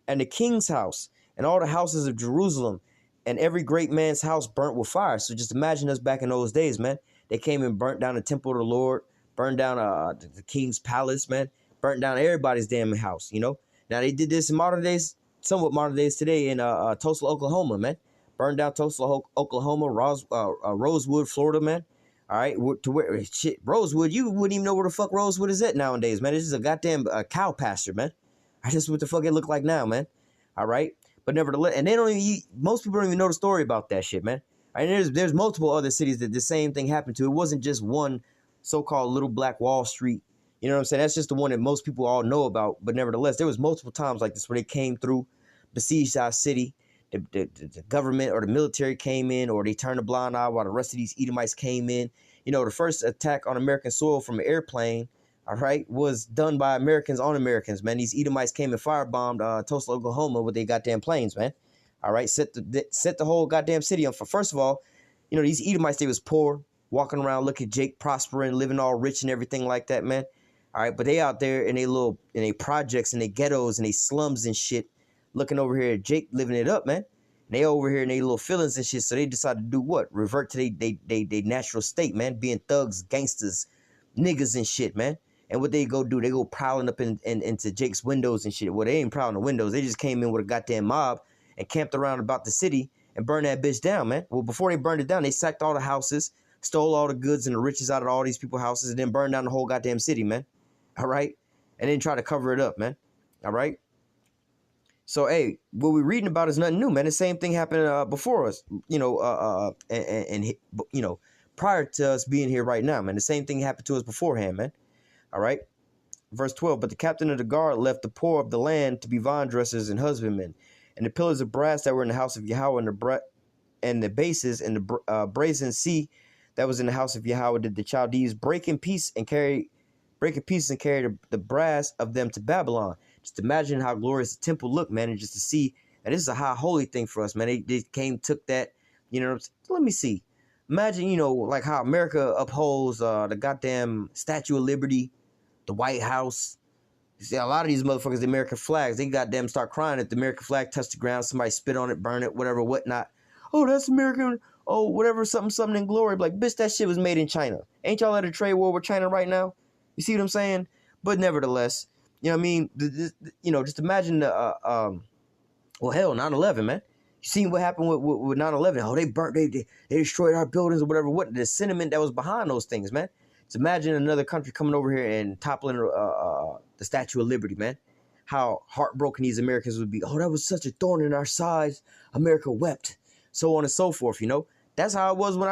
and the king's house and all the houses of Jerusalem, and every great man's house burnt with fire. So just imagine us back in those days, man. They came and burnt down the temple of the Lord, burned down the king's palace, man, burnt down everybody's damn house, Now they did this in modern days, somewhat modern days today in Tulsa, Oklahoma, man. Burned down Tulsa, Oklahoma, Rosewood, Florida, man. All right, to where shit, Rosewood, you wouldn't even know where the fuck Rosewood is at nowadays, man. It's just a goddamn cow pasture, man. That's just what the fuck it look like now, man. All right, but nevertheless, and they don't even, most people don't even know the story about that shit, man. All right, and there's multiple other cities that the same thing happened to. It wasn't just one so-called little black Wall Street, You know what I'm saying? That's just the one that most people all know about. But nevertheless, there was multiple times like this where they came through, besieged our city. The government or the military came in, or they turned a blind eye while the rest of these Edomites came in. You know, the first attack on American soil from an airplane, all right, was done by Americans on Americans, man. These Edomites came and firebombed Tulsa, Oklahoma with their goddamn planes, man. All right, set the whole goddamn city on fire. First of all, you know, these Edomites, they was poor, walking around, look at Jake prospering, living all rich and everything like that, man. All right, but they out there in they projects and they ghettos and they slums and shit, looking over here at Jake living it up, man. And they over here in their little feelings and shit, so they decided to do what? Revert to they natural state, man, being thugs, gangsters, niggas and shit, man. And what they go do, they go prowling up into Jake's windows and shit. Well, they ain't prowling the windows. They just came in with a goddamn mob and camped around about the city and burned that bitch down, man. Well, before they burned it down, they sacked all the houses, stole all the goods and the riches out of all these people's houses, and then burned down the whole goddamn city, man. All right? And then try to cover it up, man. All right? So, hey, what we're reading about is nothing new, man. The same thing happened before us, you know, you know, prior to us being here right now, man. The same thing happened to us beforehand, man. All right? Verse 12, but the captain of the guard left the poor of the land to be vine dressers and husbandmen, and the pillars of brass that were in the house of Yahawah and the bases and the brazen sea that was in the house of Yahawah did the Chaldees break in pieces and carry the brass of them to Babylon. Just imagine how glorious the temple looked, man, and just to see, and this is a high holy thing for us, man. They came, took that, you know. Let me see. Imagine, you know, like how America upholds the goddamn Statue of Liberty, the White House. You see, a lot of these motherfuckers, the American flags, they goddamn start crying if the American flag touched the ground, somebody spit on it, burn it, whatever, whatnot. Oh, that's American, oh, whatever, something in glory. Like, bitch, that shit was made in China. Ain't y'all at a trade war with China right now? You see what I'm saying? But nevertheless, you know what I mean? You know, just imagine well, hell, 9/11, man. You seen what happened with 9/11? Oh, they burnt, they destroyed our buildings or whatever. What the sentiment that was behind those things, man? Just imagine another country coming over here and toppling the Statue of Liberty, man. How heartbroken these Americans would be. Oh, that was such a thorn in our sides. America wept. So on and so forth, you know. That's how it was when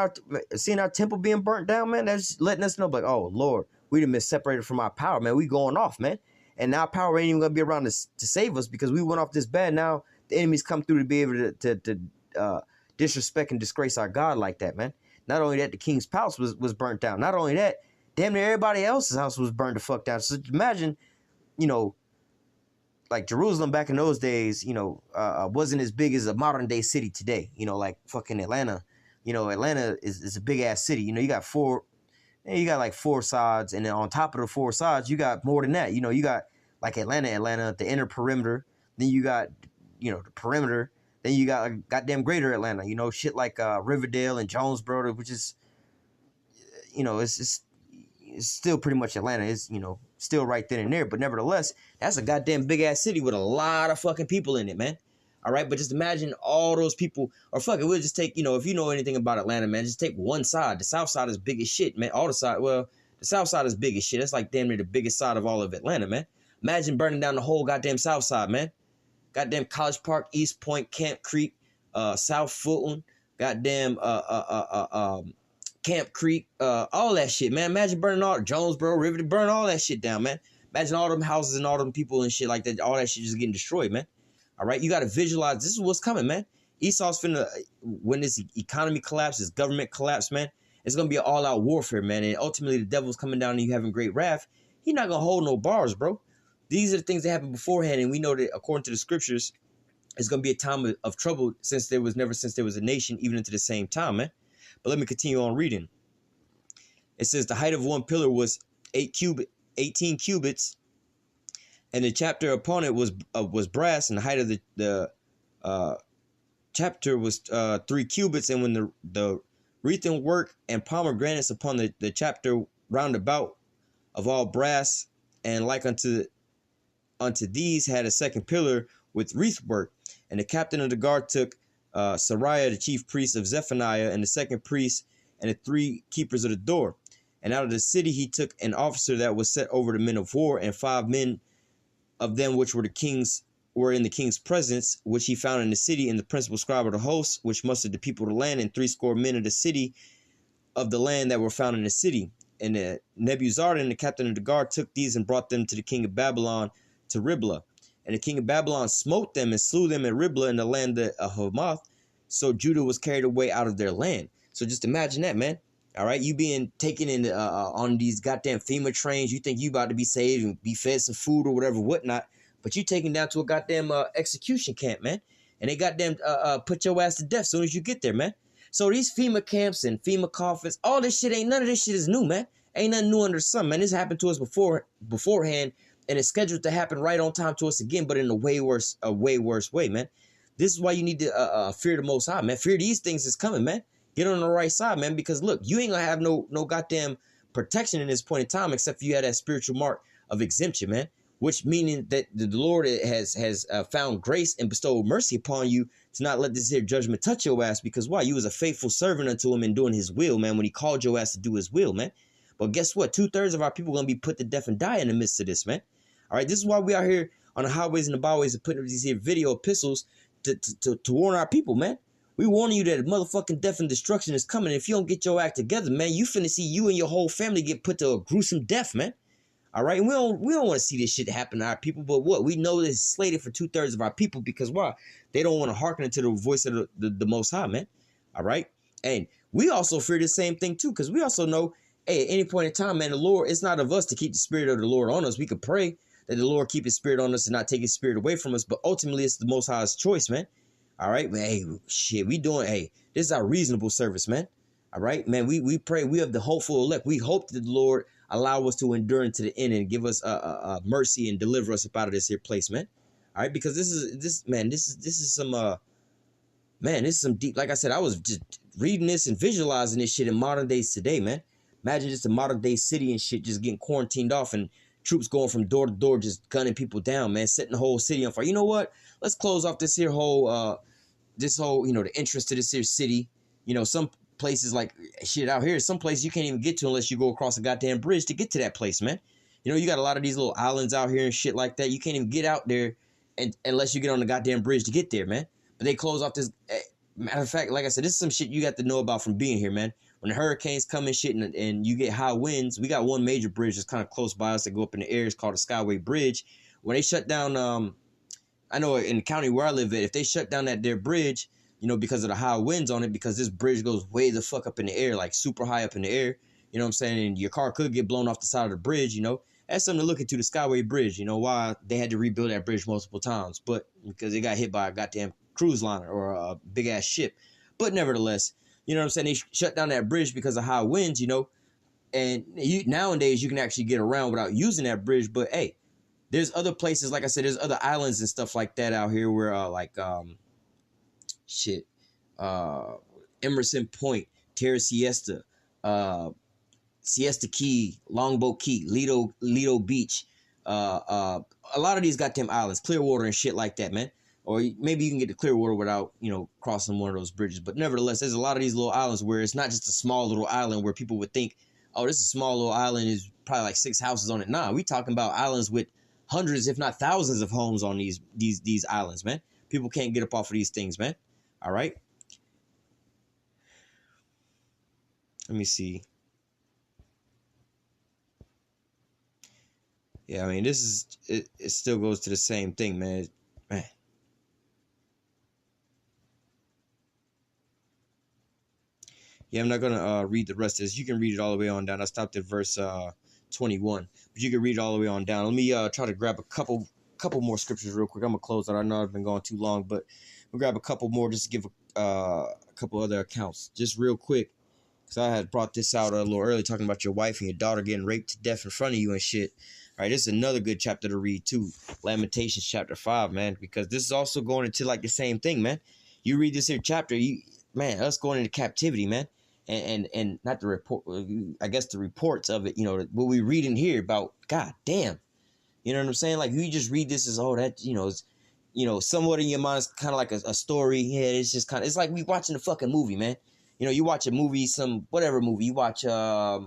seeing our temple being burnt down, man. That's letting us know, like, oh, Lord, we done been separated from our power, man. We going off, man. And now power ain't even going to be around to save us because we went off this bad. Now the enemies come through to be able to disrespect and disgrace our God like that, man. Not only that, the king's palace was burnt down. Not only that, damn near everybody else's house was burned the fuck down. So imagine, you know, like Jerusalem back in those days, you know, wasn't as big as a modern day city today. You know, like fucking Atlanta. You know, Atlanta is a big ass city. You know, you got like 4 sides, and then on top of the 4 sides, you got more than that. You know, you got like Atlanta, the inner perimeter. Then you got, you know, the perimeter. Then you got goddamn greater Atlanta. You know, shit like Riverdale and Jonesboro, which is, you know, it's still pretty much Atlanta. It's, you know, still right then and there. But nevertheless, that's a goddamn big ass city with a lot of fucking people in it, man. All right, but just imagine all those people, or fuck it, we'll just take, you know, if you know anything about Atlanta, man, just take one side. The south side is big as shit, man. All the side, well, the south side is big as shit. That's like damn near the biggest side of all of Atlanta, man. Imagine burning down the whole goddamn south side, man. Goddamn College Park, East Point, Camp Creek, South Fulton, goddamn Camp Creek, all that shit, man. Imagine burning all Jonesboro, Riverdale, burn all that shit down, man. Imagine all them houses and all them people and shit like that. All that shit just getting destroyed, man. All right, you got to visualize this is what's coming, man. Esau's finna, when this economy collapses, government collapse, man, it's going to be an all-out warfare, man. And ultimately, the devil's coming down and you having great wrath. He's not going to hold no bars, bro. These are the things that happened beforehand. And we know that according to the scriptures, it's going to be a time of trouble since there was a nation, even into the same time, man. But let me continue on reading. It says the height of one pillar was 18 cubits. And the chapter upon it was brass, and the height of the chapter was 3 cubits. And when the wreathen work and pomegranates upon the chapter round about of all brass, and like unto these had a second pillar with wreath work. And the captain of the guard took Sariah, the chief priest of Zephaniah, and the second priest, and the 3 keepers of the door. And out of the city he took an officer that was set over the men of war, and 5 men of them which were in the king's presence, which he found in the city, and the principal scribe of the host, which mustered the people of the land, and 80 men of the city of the land that were found in the city. Nebuzaradan, the captain of the guard, took these and brought them to the king of Babylon to Riblah. And the king of Babylon smote them and slew them at Riblah in the land of Hamath. So Judah was carried away out of their land. So just imagine that, man. All right, you being taken in on these goddamn FEMA trains. You think you about to be saved and be fed some food or whatever, whatnot. But you taken down to a goddamn execution camp, man. And they goddamn put your ass to death as soon as you get there, man. So these FEMA camps and FEMA coffins, all this shit none of this shit is new, man. Ain't nothing new under the sun, man. This happened to us beforehand, and it's scheduled to happen right on time to us again, but in a way worse way, man. This is why you need to fear the Most High, man. Fear these things is coming, man. Get on the right side, man, because look, you ain't gonna have no goddamn protection in this point in time except for you had that spiritual mark of exemption, man. Which meaning that the Lord has found grace and bestowed mercy upon you to not let this here judgment touch your ass, because why? You was a faithful servant unto him in doing his will, man, when he called your ass to do his will, man. But guess what? 2/3 of our people are going to be put to death and die in the midst of this, man. All right, this is why we are here on the highways and the byways and putting these here video epistles to warn our people, man. We warning you that motherfucking death and destruction is coming. If you don't get your act together, man, you finna see you and your whole family get put to a gruesome death, man. All right, and we don't want to see this shit happen to our people, but what? We know this is slated for 2/3 of our people, because why? They don't want to hearken to the voice of the Most High, man. All right, and we also fear the same thing too, because we also know, hey, at any point in time, man, the Lord, it's not of us to keep the spirit of the Lord on us. We could pray that the Lord keep his spirit on us and not take his spirit away from us, but ultimately it's the Most High's choice, man. All right, man, hey, shit, hey, this is our reasonable service, man. All right, man, we pray, we have the hopeful elect. We hope that the Lord allow us to endure into the end and give us mercy and deliver us up out of this here place, man. All right, because this is some deep. Like I said, I was just reading this and visualizing this shit in modern days today, man. Imagine just a modern day city and shit just getting quarantined off and troops going from door to door just gunning people down, man, setting the whole city on fire. You know what? Let's close off this here whole the entrance to this here city. You know, some places like shit out here, some places you can't even get to unless you go across a goddamn bridge to get to that place, man. You know, you got a lot of these little islands out here and shit like that. You can't even get out there unless you get on the goddamn bridge to get there, man. But they close off this. Matter of fact, like I said, this is some shit you got to know about from being here, man. When the hurricanes come and shit and you get high winds, we got one major bridge that's kind of close by us that go up in the air. It's called the Skyway Bridge. When they shut down, I know in the county where I live at, if they shut down their bridge, you know, because of the high winds on it, because this bridge goes way the fuck up in the air, like super high up in the air, you know what I'm saying? And your car could get blown off the side of the bridge, you know. That's something to look into, the Skyway Bridge, you know, why they had to rebuild that bridge multiple times, but because it got hit by a goddamn cruise liner or a big ass ship. But nevertheless, you know what I'm saying? They shut down that bridge because of high winds, you know, and nowadays you can actually get around without using that bridge. But hey, there's other places, like I said, there's other islands and stuff like that out here where Emerson Point, Terra Siesta, Siesta Key, Longboat Key, Lido Beach, a lot of these goddamn islands, Clearwater and shit like that, man. Or maybe you can get to Clearwater without, you know, crossing one of those bridges. But nevertheless, there's a lot of these little islands where it's not just a small little island where people would think, oh, this is a small little island, is probably like 6 houses on it. Nah, we talking about islands with hundreds, if not thousands of homes on these islands, man. People can't get up off of these things, man. All right. Let me see. Yeah, I mean, this is, it still goes to the same thing, man. Man. Yeah, I'm not going to read the rest of this. You can read it all the way on down. I stopped at verse 21. But you can read it all the way on down. Let me try to grab a couple more scriptures real quick. I'm going to close out. I know I've been going too long, but we'll grab a couple more just to give a couple other accounts. Just real quick, because I had brought this out a little early, talking about your wife and your daughter getting raped to death in front of you and shit. All right, this is another good chapter to read, too. Lamentations chapter 5, man, because this is also going into, like, the same thing, man. You read this here chapter, man, us going into captivity, man. And not the report, I guess the reports of it, you know, what we read in here about, god damn, you know what I'm saying? Like, you just read this as, oh, that, you know, is, you know, somewhat in your mind, it's kind of like a story. Yeah, it's just kind of, it's like we watching a fucking movie, man. You know, you watch a movie, whatever movie, you watch, I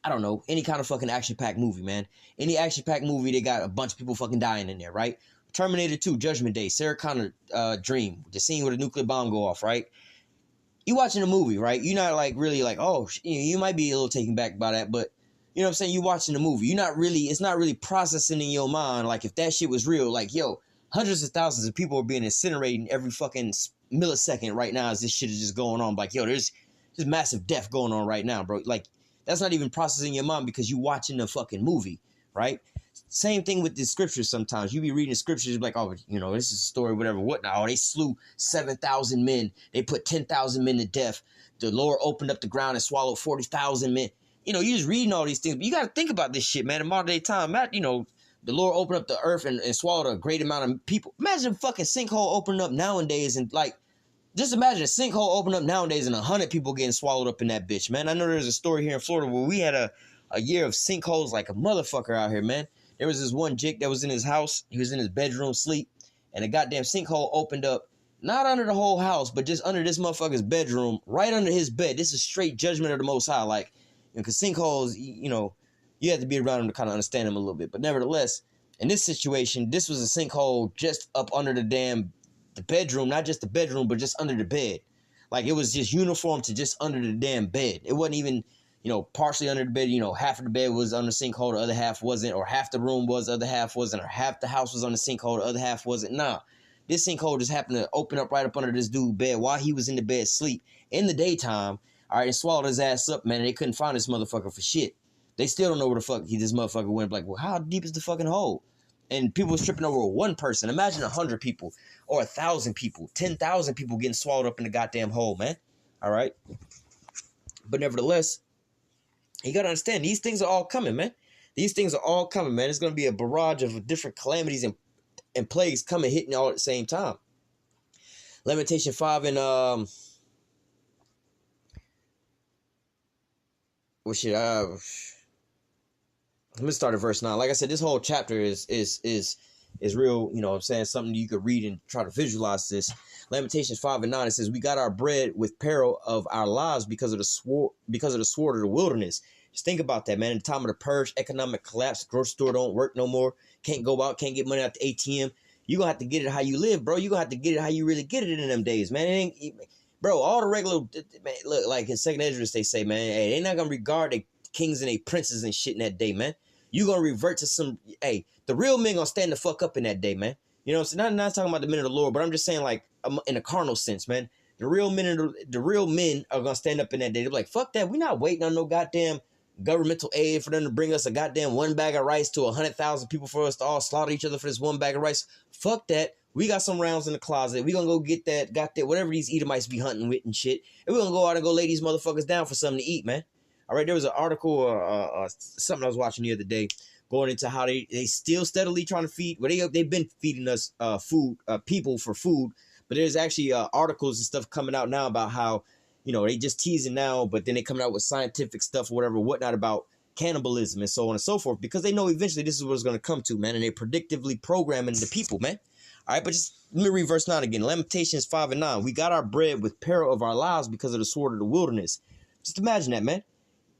don't know, any kind of fucking action-packed movie, man. Any action-packed movie, they got a bunch of people fucking dying in there, right? Terminator 2, Judgment Day, Sarah Connor dream, the scene where the nuclear bomb go off, right? you watching a movie, right? You're not like really like, oh, you might be a little taken back by that, but you know what I'm saying? You watching the movie. It's not really processing in your mind like if that shit was real. Like, yo, hundreds of thousands of people are being incinerated every fucking millisecond right now as this shit is just going on. Like, yo, there's massive death going on right now, bro. Like, that's not even processing your mind because you watching the fucking movie, right? Same thing with the scriptures sometimes. You be reading the scriptures like, oh, you know, this is a story, whatever, whatnot. Oh, they slew 7,000 men. They put 10,000 men to death. The Lord opened up the ground and swallowed 40,000 men. You know, you just reading all these things, but you got to think about this shit, man. In modern day time, you know, the Lord opened up the earth and swallowed a great amount of people. Imagine a fucking sinkhole opening up nowadays and like, just imagine a sinkhole opening up nowadays and 100 people getting swallowed up in that bitch, man. I know there's a story here in Florida where we had a year of sinkholes like a motherfucker out here, man. There was this one Jake that was in his house. He was in his bedroom sleep, and a goddamn sinkhole opened up, not under the whole house, but just under this motherfucker's bedroom, right under his bed. This is straight judgment of the Most High, like, because sinkholes, you know, you have to be around them to kind of understand them a little bit. But nevertheless, in this situation, this was a sinkhole just up under the bedroom, not just the bedroom, but just under the bed. Like, it was just uniform to just under the damn bed. It wasn't even, you know, partially under the bed. You know, half of the bed was on the sinkhole, the other half wasn't, or half the room was, the other half wasn't, or half the house was on the sinkhole, the other half wasn't. Nah, this sinkhole just happened to open up right up under this dude's bed while he was in the bed sleep in the daytime. All right, and swallowed his ass up, man. And they couldn't find this motherfucker for shit. They still don't know where the fuck this motherfucker went. Like, well, how deep is the fucking hole? And people was tripping over one person. Imagine 100 people or 1,000 people, 10,000 people getting swallowed up in the goddamn hole, man. All right. But nevertheless, you got to understand, these things are all coming, man. These things are all coming, man. It's going to be a barrage of different calamities and plagues coming, hitting all at the same time. Lamentation 5 and well, shit, let me start at verse 9. Like I said, this whole chapter is real, you know what I'm saying, something you could read and try to visualize this. Lamentations 5 and 9, it says, we got our bread with peril of our lives because of the sword of the wilderness. Just think about that, man. In the time of the purge, economic collapse, grocery store don't work no more, can't go out, can't get money out the ATM. You're going to have to get it how you live, bro. You're going to have to get it how you really get it in them days, man. Bro, all the regular, man, look, like in Second Esdras, they say, man, hey, they not going to regard the kings and they princes and shit in that day, man. You going to revert to some, hey, the real men going to stand the fuck up in that day, man. You know what I'm saying? Not talking about the men of the Lord, but I'm just saying, like, in a carnal sense, man. The real men are going to stand up in that day. They're like, fuck that. We're not waiting on no goddamn governmental aid for them to bring us a goddamn one bag of rice to 100,000 people for us to all slaughter each other for this one bag of rice. Fuck that. We got some rounds in the closet. We gonna go get that, whatever these Edomites be hunting with and shit. And we gonna go out and go lay these motherfuckers down for something to eat, man. All right, there was an article, something I was watching the other day, going into how they still steadily trying to feed. Well, they've been feeding us people for food, but there's actually articles and stuff coming out now about how, you know, they just teasing now, but then they coming out with scientific stuff or whatnot about cannibalism and so on and so forth, because they know eventually this is what it's going to come to, man, and they predictively programming the people, man. All right, but just let me read verse 9 again. Lamentations 5 and 9. We got our bread with peril of our lives because of the sword of the wilderness. Just imagine that, man.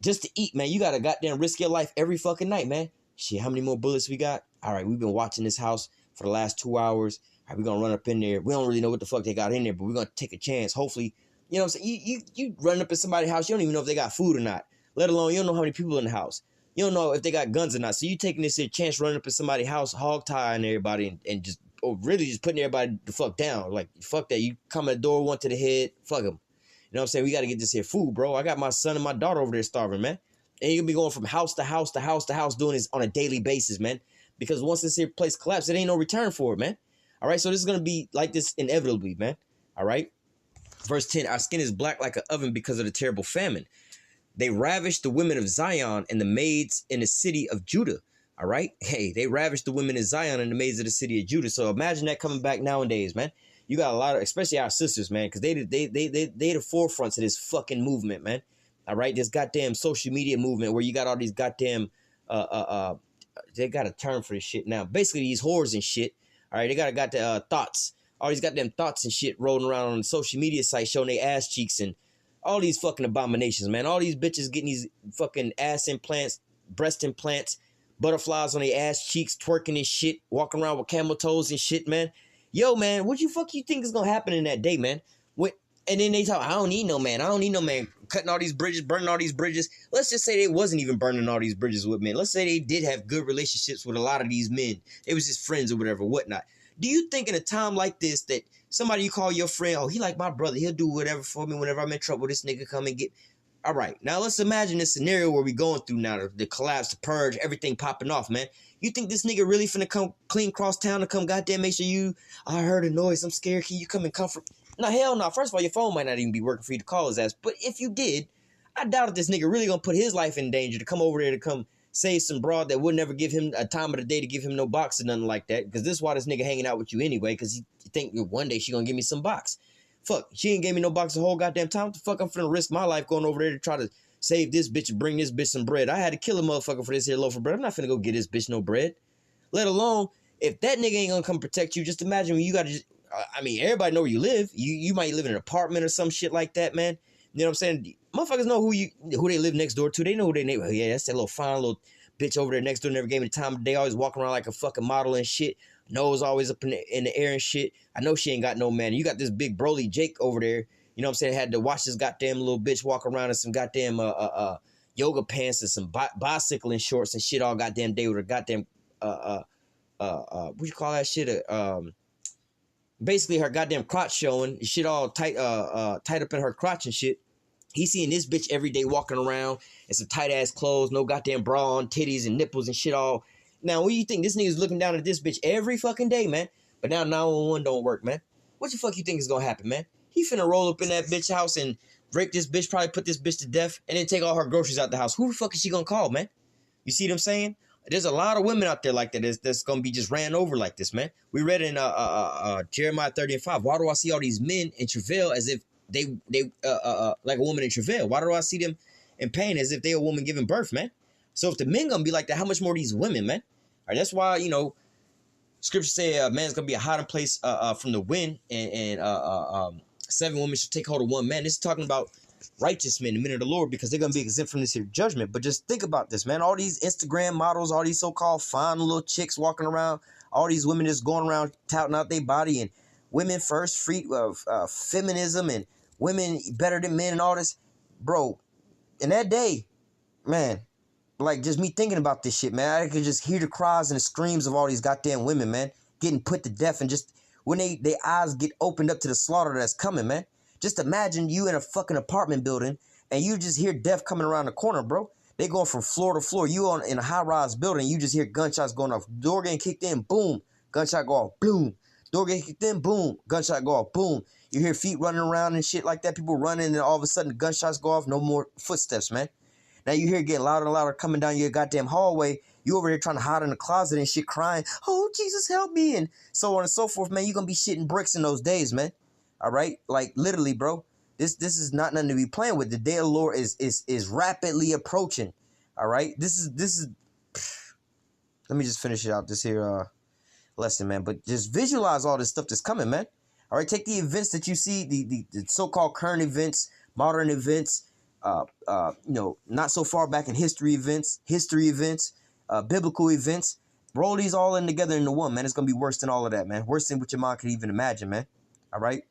Just to eat, man. You got to goddamn risk your life every fucking night, man. Shit, how many more bullets we got? All right, we've been watching this house for the last 2 hours. All right, we're going to run up in there. We don't really know what the fuck they got in there, but we're going to take a chance. Hopefully, you know what I'm saying? You run up in somebody's house, you don't even know if they got food or not. Let alone, you don't know how many people in the house. You don't know if they got guns or not. So you taking this chance running up in somebody's house, hog tying everybody and just, or really just putting everybody the fuck down. Like, fuck that. You come at the door, one to the head, fuck them. You know what I'm saying? We got to get this here food, bro. I got my son and my daughter over there starving, man. And you're going to be going from house to house to house to house doing this on a daily basis, man. Because once this here place collapses, it ain't no return for it, man. All right? So this is going to be like this inevitably, man. All right? Verse 10, our skin is black like an oven because of the terrible famine. They ravished the women of Zion and the maids in the city of Judah. All right? Hey, they ravished the women in Zion and the maids of the city of Judah. So imagine that coming back nowadays, man. You got a lot of, especially our sisters, man, because they the forefronts of this fucking movement, man. All right? This goddamn social media movement where you got all these goddamn, they got a term for this shit now. Basically, these whores and shit. All right? They got the thoughts. All these goddamn thoughts and shit rolling around on social media sites showing their ass cheeks and all these fucking abominations, man. All these bitches getting these fucking ass implants, breast implants, butterflies on their ass cheeks, twerking and shit, walking around with camel toes and shit, man. Yo, man, what you think is gonna happen in that day, man? And then they talk, I don't need no man. I don't need no man cutting all these bridges, burning all these bridges. Let's just say they wasn't even burning all these bridges with men. Let's say they did have good relationships with a lot of these men. They was just friends or whatever, whatnot. Do you think in a time like this that somebody you call your friend, oh, he like my brother, he'll do whatever for me whenever I'm in trouble, this nigga come and get... All right, now let's imagine this scenario where we going through now, the collapse, the purge, everything popping off, man. You think this nigga really finna come clean cross town to come goddamn make sure you, I heard a noise, I'm scared, can you come and comfort? No, hell no. First of all, your phone might not even be working for you to call his ass. But if you did, I doubt if this nigga really gonna put his life in danger to come over there to come save some broad that would never give him a time of the day to give him no box or nothing like that. Because this is why this nigga hanging out with you anyway, because he think one day she gonna give me some box. Fuck, she ain't gave me no box the whole goddamn time. What the fuck I'm finna risk my life going over there to try to save this bitch and bring this bitch some bread? I had to kill a motherfucker for this here loaf of bread. I'm not finna go get this bitch no bread. Let alone, if that nigga ain't gonna come protect you, just imagine when you gotta just... I mean, everybody know where you live. You might live in an apartment or some shit like that, man. You know what I'm saying? Motherfuckers know who they live next door to. They know who they neighbor. Yeah, that's that little fine little bitch over there next door. Never gave me the time of day. Always walking around like a fucking model and shit. Nose always up in the air and shit. I know she ain't got no man. You got this big Broly Jake over there. You know what I'm saying? Had to watch this goddamn little bitch walk around in some goddamn yoga pants and some bicycling shorts and shit all goddamn day with her goddamn what you call that shit? Basically her goddamn crotch showing, shit all tight tight up in her crotch and shit. He seeing this bitch every day walking around in some tight ass clothes, no goddamn bra on, titties and nipples and shit all. Now, what do you think? This nigga's looking down at this bitch every fucking day, man. But now 911 don't work, man. What the fuck you think is gonna happen, man? He finna roll up in that bitch house and rape this bitch, probably put this bitch to death, and then take all her groceries out the house. Who the fuck is she gonna call, man? You see what I'm saying? There's a lot of women out there like that that's gonna be just ran over like this, man. We read in Jeremiah 30:5. Why do I see all these men in travail as if they like a woman in travail? Why do I see them in pain as if they a woman giving birth, man? So if the men gonna be like that, how much more these women, man? All right, that's why, you know, scripture say a man's gonna be a hiding place from the wind, and 7 women should take hold of 1 man. This is talking about righteous men, the men of the Lord, because they're gonna be exempt from this here judgment. But just think about this, man. All these Instagram models, all these so-called fine little chicks walking around, all these women just going around touting out their body and women first, free feminism and women better than men and all this, bro. In that day, man, like just me thinking about this shit, man, I could just hear the cries and the screams of all these goddamn women, man, getting put to death, and just when their eyes get opened up to the slaughter that's coming, man. Just imagine you in a fucking apartment building and you just hear death coming around the corner, bro. They going from floor to floor. You in a high-rise building, you just hear gunshots going off. Door getting kicked in, boom. Gunshot go off, boom. Door getting kicked in, boom. Gunshot go off, boom. You hear feet running around and shit like that. People running, and all of a sudden gunshots go off. No more footsteps, man. Now you hear it getting louder and louder coming down your goddamn hallway. You over here trying to hide in the closet and shit, crying, oh, Jesus, help me, and so on and so forth, man. You're going to be shitting bricks in those days, man. All right? Like, literally, bro. This is not nothing to be playing with. The day of the Lord is rapidly approaching. All right? This is let me just finish it out, this here lesson, man. But just visualize all this stuff that's coming, man. All right? Take the events that you see, the so-called current events, modern events, you know, not so far back in history events, biblical events. Roll these all in together into one, man. It's going to be worse than all of that, man. Worse than what your mind could even imagine, man. All right?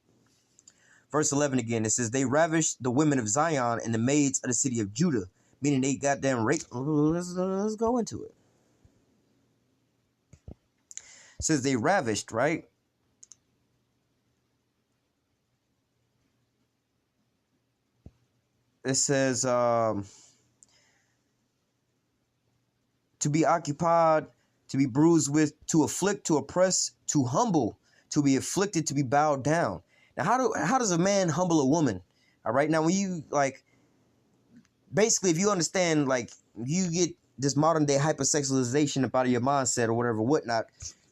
Verse 11 again, it says, they ravished the women of Zion and the maids of the city of Judah, meaning they goddamn raped. Let's go into it. It says they ravished, right? It says, to be occupied, to be bruised with, to afflict, to oppress, to humble, to be afflicted, to be bowed down. Now, how does a man humble a woman? All right. Now, when you like, basically, if you understand, like, you get this modern day hypersexualization up out of your mindset or whatever, whatnot.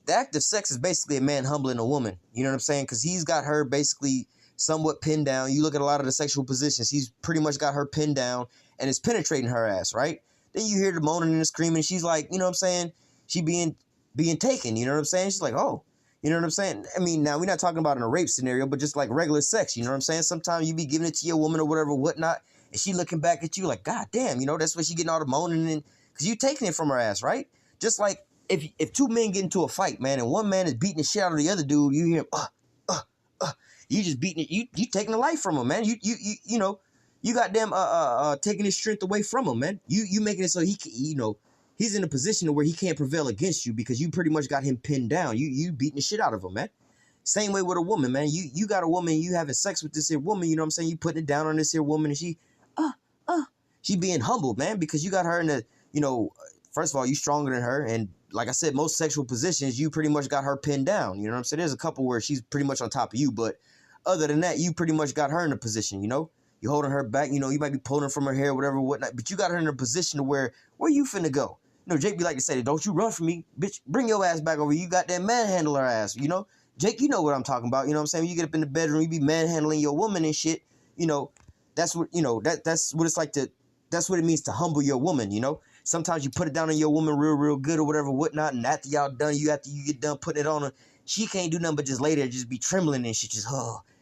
The act of sex is basically a man humbling a woman. You know what I'm saying? Because he's got her basically somewhat pinned down. You look at a lot of the sexual positions, he's pretty much got her pinned down and is penetrating her ass, right? Then you hear the moaning and the screaming. She's like, you know what I'm saying? She being taken. You know what I'm saying? She's like, oh. You know what I'm saying? I mean, now we're not talking about in a rape scenario, but just like regular sex. You know what I'm saying? Sometimes you be giving it to your woman or whatever, whatnot, and she looking back at you like, God damn, you know, that's why she getting all the moaning, and because you taking it from her ass, right? Just like if 2 men get into a fight, man, and one man is beating the shit out of the other dude, you hear him, You just beating it. You taking the life from him, man. You know, you got them taking his strength away from him, man. You making it so he can, you know, he's in a position where he can't prevail against you because you pretty much got him pinned down. You beating the shit out of him, man. Same way with a woman, man. You got a woman, you having sex with this here woman, you know what I'm saying? You putting it down on this here woman, and she being humbled, man, because you got her in the, you know, first of all, you stronger than her, and like I said, most sexual positions, you pretty much got her pinned down. You know what I'm saying? There's a couple where she's pretty much on top of you, but other than that, you pretty much got her in a position, you know? You holding her back, you know, you might be pulling from her hair, whatever, whatnot, but you got her in a position to where you finna go? You know, Jake be like to say, don't you run from me, bitch, bring your ass back over. You got that manhandle her ass, you know? Jake, you know what I'm talking about, you know what I'm saying? When you get up in the bedroom, you be manhandling your woman and shit, you know, that's what, you know, that's what it's like to, that's what it means to humble your woman, you know? Sometimes you put it down on your woman real good or whatever, whatnot, and after y'all done, after you get done putting it on her, she can't do nothing but just lay there, just be trembling and shit, just,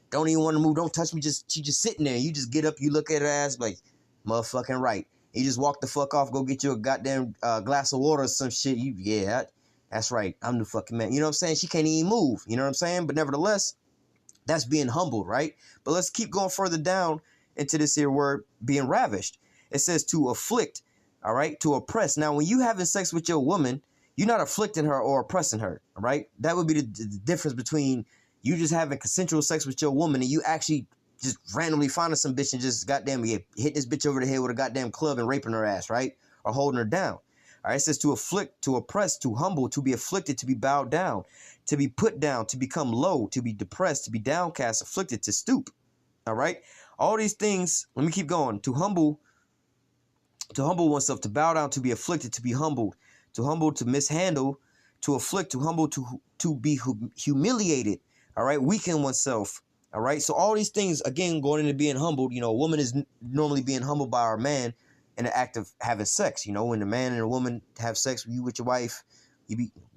don't even want to move, don't touch me, she just sitting there, you just get up, you look at her ass like, motherfucking right. You just walk the fuck off, go get you a goddamn glass of water or some shit, that's right, I'm the fucking man, you know what I'm saying? She can't even move, you know what I'm saying? But nevertheless, that's being humbled, right? But let's keep going further down into this here word, being ravished. It says to afflict, all right, to oppress. Now, when you having sex with your woman, you're not afflicting her or oppressing her, all right? That would be the difference between you just having consensual sex with your woman and you actually just randomly finding some bitch and just goddamn hit this bitch over the head with a goddamn club and raping her ass, right? Or holding her down. All right, it says to afflict, to oppress, to humble, to be afflicted, to be bowed down, to be put down, to become low, to be depressed, to be downcast, afflicted, to stoop. All right? All these things, let me keep going. To humble oneself, to bow down, to be afflicted, to be humbled, to mishandle, to afflict, to humble, to be humiliated, all right, weaken oneself, all right. So all these things, again, going into being humbled, you know, a woman is normally being humbled by our man in the act of having sex. You know, when the man and a woman have sex with your wife,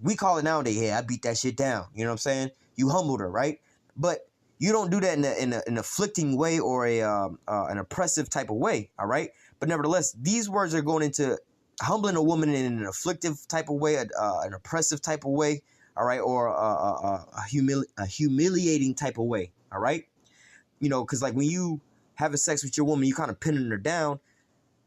we call it nowadays, hey, I beat that shit down. You know what I'm saying? You humbled her, right? But you don't do that in an afflicting way or an oppressive type of way, all right? But nevertheless, these words are going into humbling a woman in an afflictive type of way, an oppressive type of way, all right, or a humiliating type of way, all right? You know, because like when you having sex with your woman, you kind of pinning her down.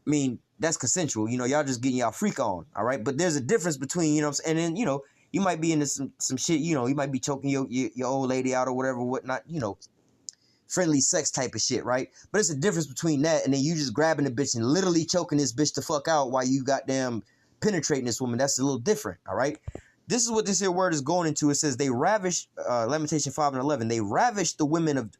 I mean, that's consensual. You know, y'all just getting y'all freak on, all right? But there's a difference between, you know what I'm saying, and then, you know, you might be into some shit, you know, you might be choking your old lady out or whatever, whatnot, you know, friendly sex type of shit, right? But it's a difference between that and then you just grabbing the bitch and literally choking this bitch the fuck out while you goddamn penetrating this woman. That's a little different, all right? This is what this here word is going into. It says they ravished, Lamentation 5:11, they ravished the women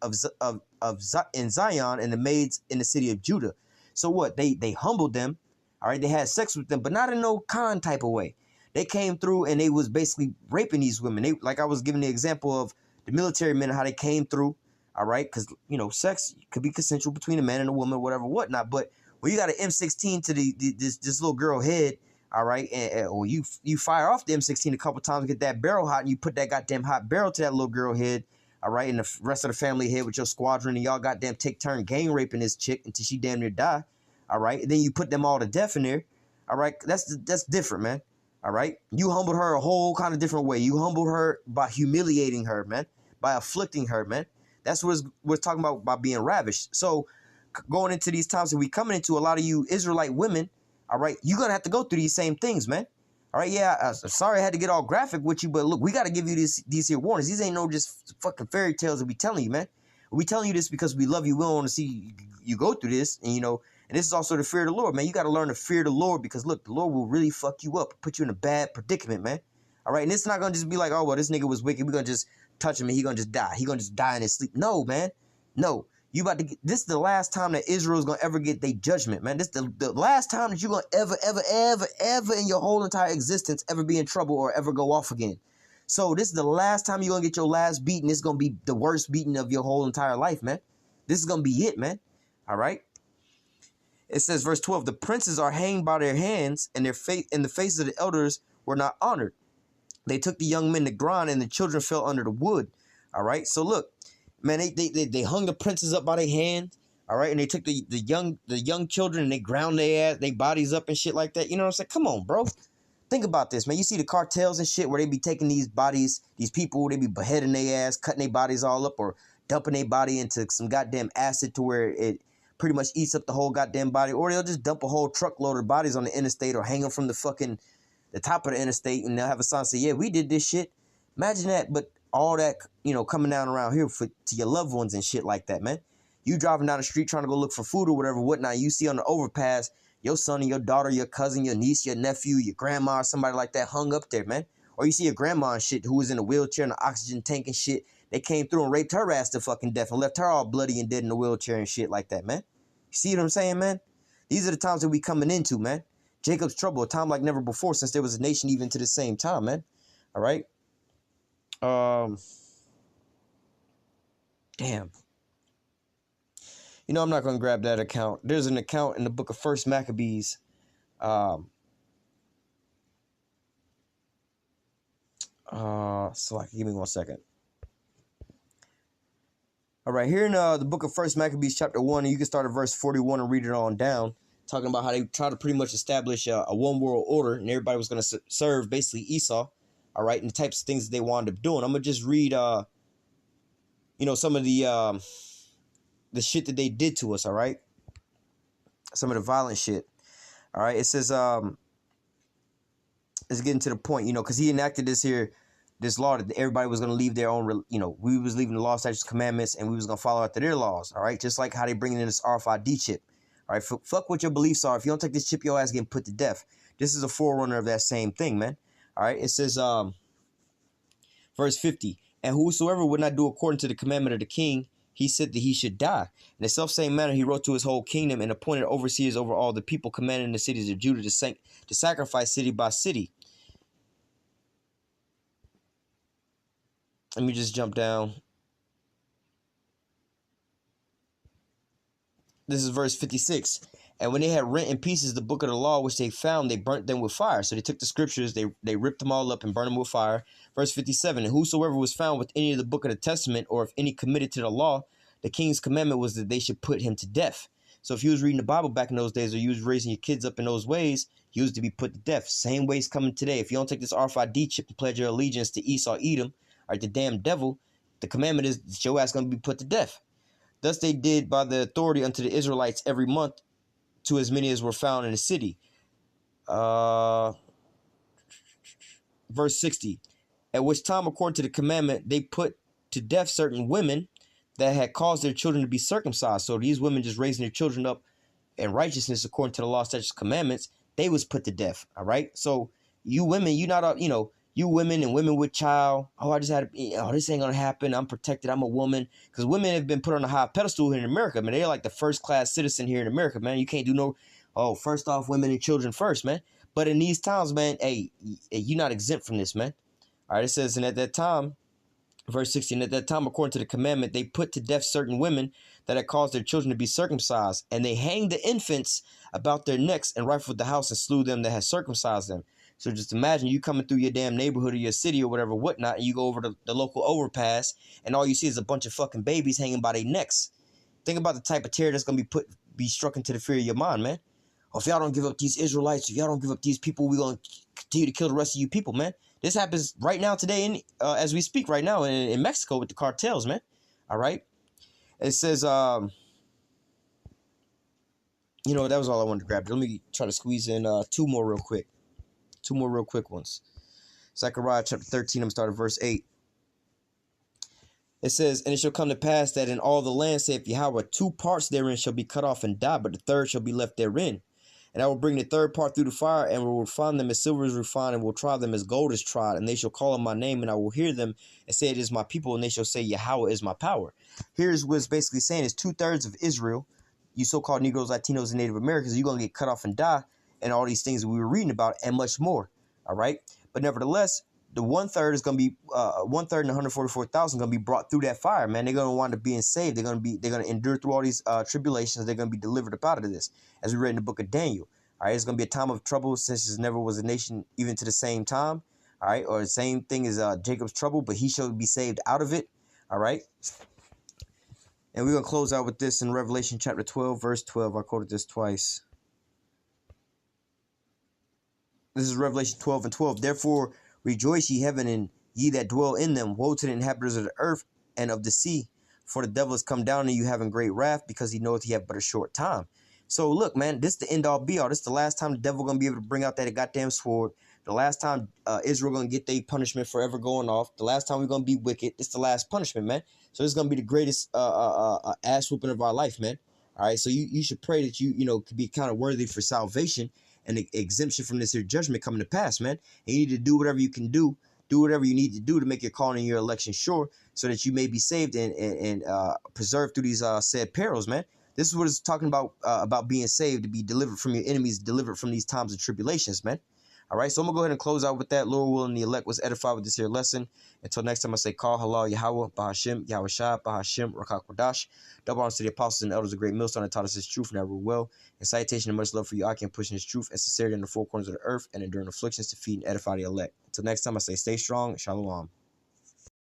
in Zion and the maids in the city of Judah. So what? They humbled them, all right? They had sex with them, but not in no con type of way. They came through and they was basically raping these women. They, like I was giving the example of the military men, how they came through, all right? Because, you know, sex could be consensual between a man and a woman, whatever, whatnot. But when you got an M16 to this little girl head, all right, or you fire off the M16 a couple times, get that barrel hot, and you put that goddamn hot barrel to that little girl head, all right, and the rest of the family head with your squadron, and y'all goddamn take turn gang raping this chick until she damn near die, all right? And then you put them all to death in there, all right? That's different, man. All right. You humbled her a whole kind of different way. You humbled her by humiliating her, man, by afflicting her, man. That's what we're talking about by being ravished. So going into these times that we coming into, a lot of you Israelite women, all right, you're going to have to go through these same things, man. All right. Yeah. I'm sorry I had to get all graphic with you, but look, we got to give you these here warnings. These ain't no just fucking fairy tales that we telling you, man. We telling you this because we love you. We don't want to see you go through this. And, you know, and this is also the fear of the Lord, man. You got to learn to fear the Lord because, look, the Lord will really fuck you up, put you in a bad predicament, man. All right. And it's not going to just be like, oh, well, this nigga was wicked. We're going to just touch him and he going to just die. He going to just die in his sleep. No, man. No. You about to get, this is the last time that Israel is going to ever get their judgment, man. This is the last time that you're going to ever in your whole entire existence ever be in trouble or ever go off again. So this is the last time you're going to get your last beating. It's going to be the worst beating of your whole entire life, man. This is going to be it, man. All right. It says, verse 12, the princes are hanged by their hands, and the faces of the elders were not honored. They took the young men to grind, and the children fell under the wood. All right. So look, man, they hung the princes up by their hands. All right. And they took the young children and they ground their bodies up and shit like that. You know what I'm saying? Come on, bro. Think about this, man. You see the cartels and shit where they be taking these bodies, these people, they be beheading their ass, cutting their bodies all up or dumping their body into some goddamn acid to where it pretty much eats up the whole goddamn body, or they'll just dump a whole truckload of bodies on the interstate or hang them from the top of the interstate, and they'll have a sign say, yeah, we did this shit. Imagine that, but all that, coming down around here to your loved ones and shit like that, man. You driving down the street trying to go look for food or whatever, whatnot, you see on the overpass your son and your daughter, your cousin, your niece, your nephew, your grandma, or somebody like that hung up there, man. Or you see your grandma and shit who was in a wheelchair and an oxygen tank and shit. They came through and raped her ass to fucking death and left her all bloody and dead in a wheelchair and shit like that, man. You see what I'm saying, man? These are the times that we coming into, man. Jacob's trouble, a time like never before since there was a nation even to the same time, man. All right? Damn. I'm not going to grab that account. There's an account in the book of First Maccabees. So give me 1 second. All right, here in the book of First Maccabees chapter 1, and you can start at verse 41 and read it on down, talking about how they try to pretty much establish a one world order, and everybody was going to serve basically Esau, all right, and the types of things that they wound up doing. I'm going to just read, some of the shit that they did to us, all right? Some of the violent shit, all right? It says, it's getting to the point, because he enacted this law that everybody was going to leave their own, we was leaving the law, statutes, commandments, and we was going to follow after their laws, all right? Just like how they bringing in this RFID chip, all right? Fuck what your beliefs are. If you don't take this chip, your ass getting put to death. This is a forerunner of that same thing, man, all right? It says, verse 50, and whosoever would not do according to the commandment of the king, he said that he should die. In the self-same manner, he wrote to his whole kingdom and appointed overseers over all the people, commanding the cities of Judah to sacrifice city by city. Let me just jump down. This is verse 56. And when they had rent in pieces the book of the law, which they found, they burnt them with fire. So they took the scriptures, they ripped them all up and burned them with fire. Verse 57, and whosoever was found with any of the book of the testament, or if any committed to the law, the king's commandment was that they should put him to death. So if you was reading the Bible back in those days, or you was raising your kids up in those ways, you was to be put to death. Same ways coming today. If you don't take this RFID chip and pledge your allegiance to Esau, Edom, or the damn devil, the commandment is that your ass going to be put to death. Thus they did by the authority unto the Israelites every month, to as many as were found in the city. Verse 60. At which time, according to the commandment, they put to death certain women that had caused their children to be circumcised. So these women just raising their children up in righteousness according to the law, statutes, commandments, they was put to death. All right. So you women, you not, you women and women with child. Oh, I just had, this ain't gonna happen. I'm protected. I'm a woman. Because women have been put on a high pedestal here in America. Man, they're like the first class citizen here in America, man. You can't do first off, women and children first, man. But in these times, man, hey, you're not exempt from this, man. All right, it says, and at that time, verse 16, at that time, according to the commandment, they put to death certain women that had caused their children to be circumcised, and they hanged the infants about their necks and rifled the house and slew them that had circumcised them. So just imagine you coming through your damn neighborhood or your city or whatever, whatnot, and you go over to the local overpass, and all you see is a bunch of fucking babies hanging by their necks. Think about the type of terror that's going to be struck into the fear of your mind, man. Oh, if y'all don't give up these Israelites, if y'all don't give up these people, we're going to continue to kill the rest of you people, man. This happens right now today, as we speak right now in Mexico with the cartels, man. All right. It says, that was all I wanted to grab. Let me try to squeeze in two more real quick. Two more real quick ones. Zechariah chapter 13, I'm starting verse 8. It says, and it shall come to pass that in all the land, saith Yahweh, 2 parts therein shall be cut off and die, but the third shall be left therein. And I will bring the third part through the fire, and will refine them as silver is refined, and will try them as gold is tried. And they shall call on my name, and I will hear them, and say, it is my people, and they shall say, Yahweh is my power. Here's what it's basically saying is 2/3 of Israel, you so-called Negroes, Latinos, and Native Americans, you're going to get cut off and die, and all these things that we were reading about, and much more. All right? But nevertheless, the 1/3 is going to be, 1/3 and 144,000 going to be brought through that fire, man. They're going to wind up being saved. They're going to endure through all these tribulations. They're going to be delivered up out of this, as we read in the book of Daniel. All right, it's going to be a time of trouble since there never was a nation even to the same time. All right, or the same thing as Jacob's trouble, but he shall be saved out of it. All right. And we're going to close out with this in Revelation chapter 12, verse 12. I quoted this twice. This is Revelation 12 and 12. Therefore, rejoice ye heaven and ye that dwell in them. Woe to the inhabitants of the earth and of the sea. For the devil has come down on you having great wrath, because he knoweth he have but a short time. So look, man, this is the end all be all. This is the last time the devil gonna be able to bring out that goddamn sword. The last time Israel gonna get their punishment forever going off. The last time we're gonna be wicked. This is the last punishment, man. So this is gonna be the greatest ass whooping of our life, man. All right, so you should pray that you know could be kind of worthy for salvation and the exemption from this here judgment coming to pass, man. And you need to do whatever you can do whatever you need to do to make your calling and your election sure, so that you may be saved and preserved through these said perils, man. This is what it's talking about being saved, to be delivered from your enemies, delivered from these times of tribulations, man. All right, so I'm going to go ahead and close out with that. Lord willing, the elect was edified with this here lesson. Until next time, I say, call halal Yahawah, Bahashim, YAHAWASHI, Bahashim, Rakakwadash. Double honors to the apostles and the elders of great millstone that taught us this truth and that rule well. And citation and much love for you, I can push in this truth and sincerity in the four corners of the earth and enduring afflictions to feed and edify the elect. Until next time, I say, stay strong. Shalom.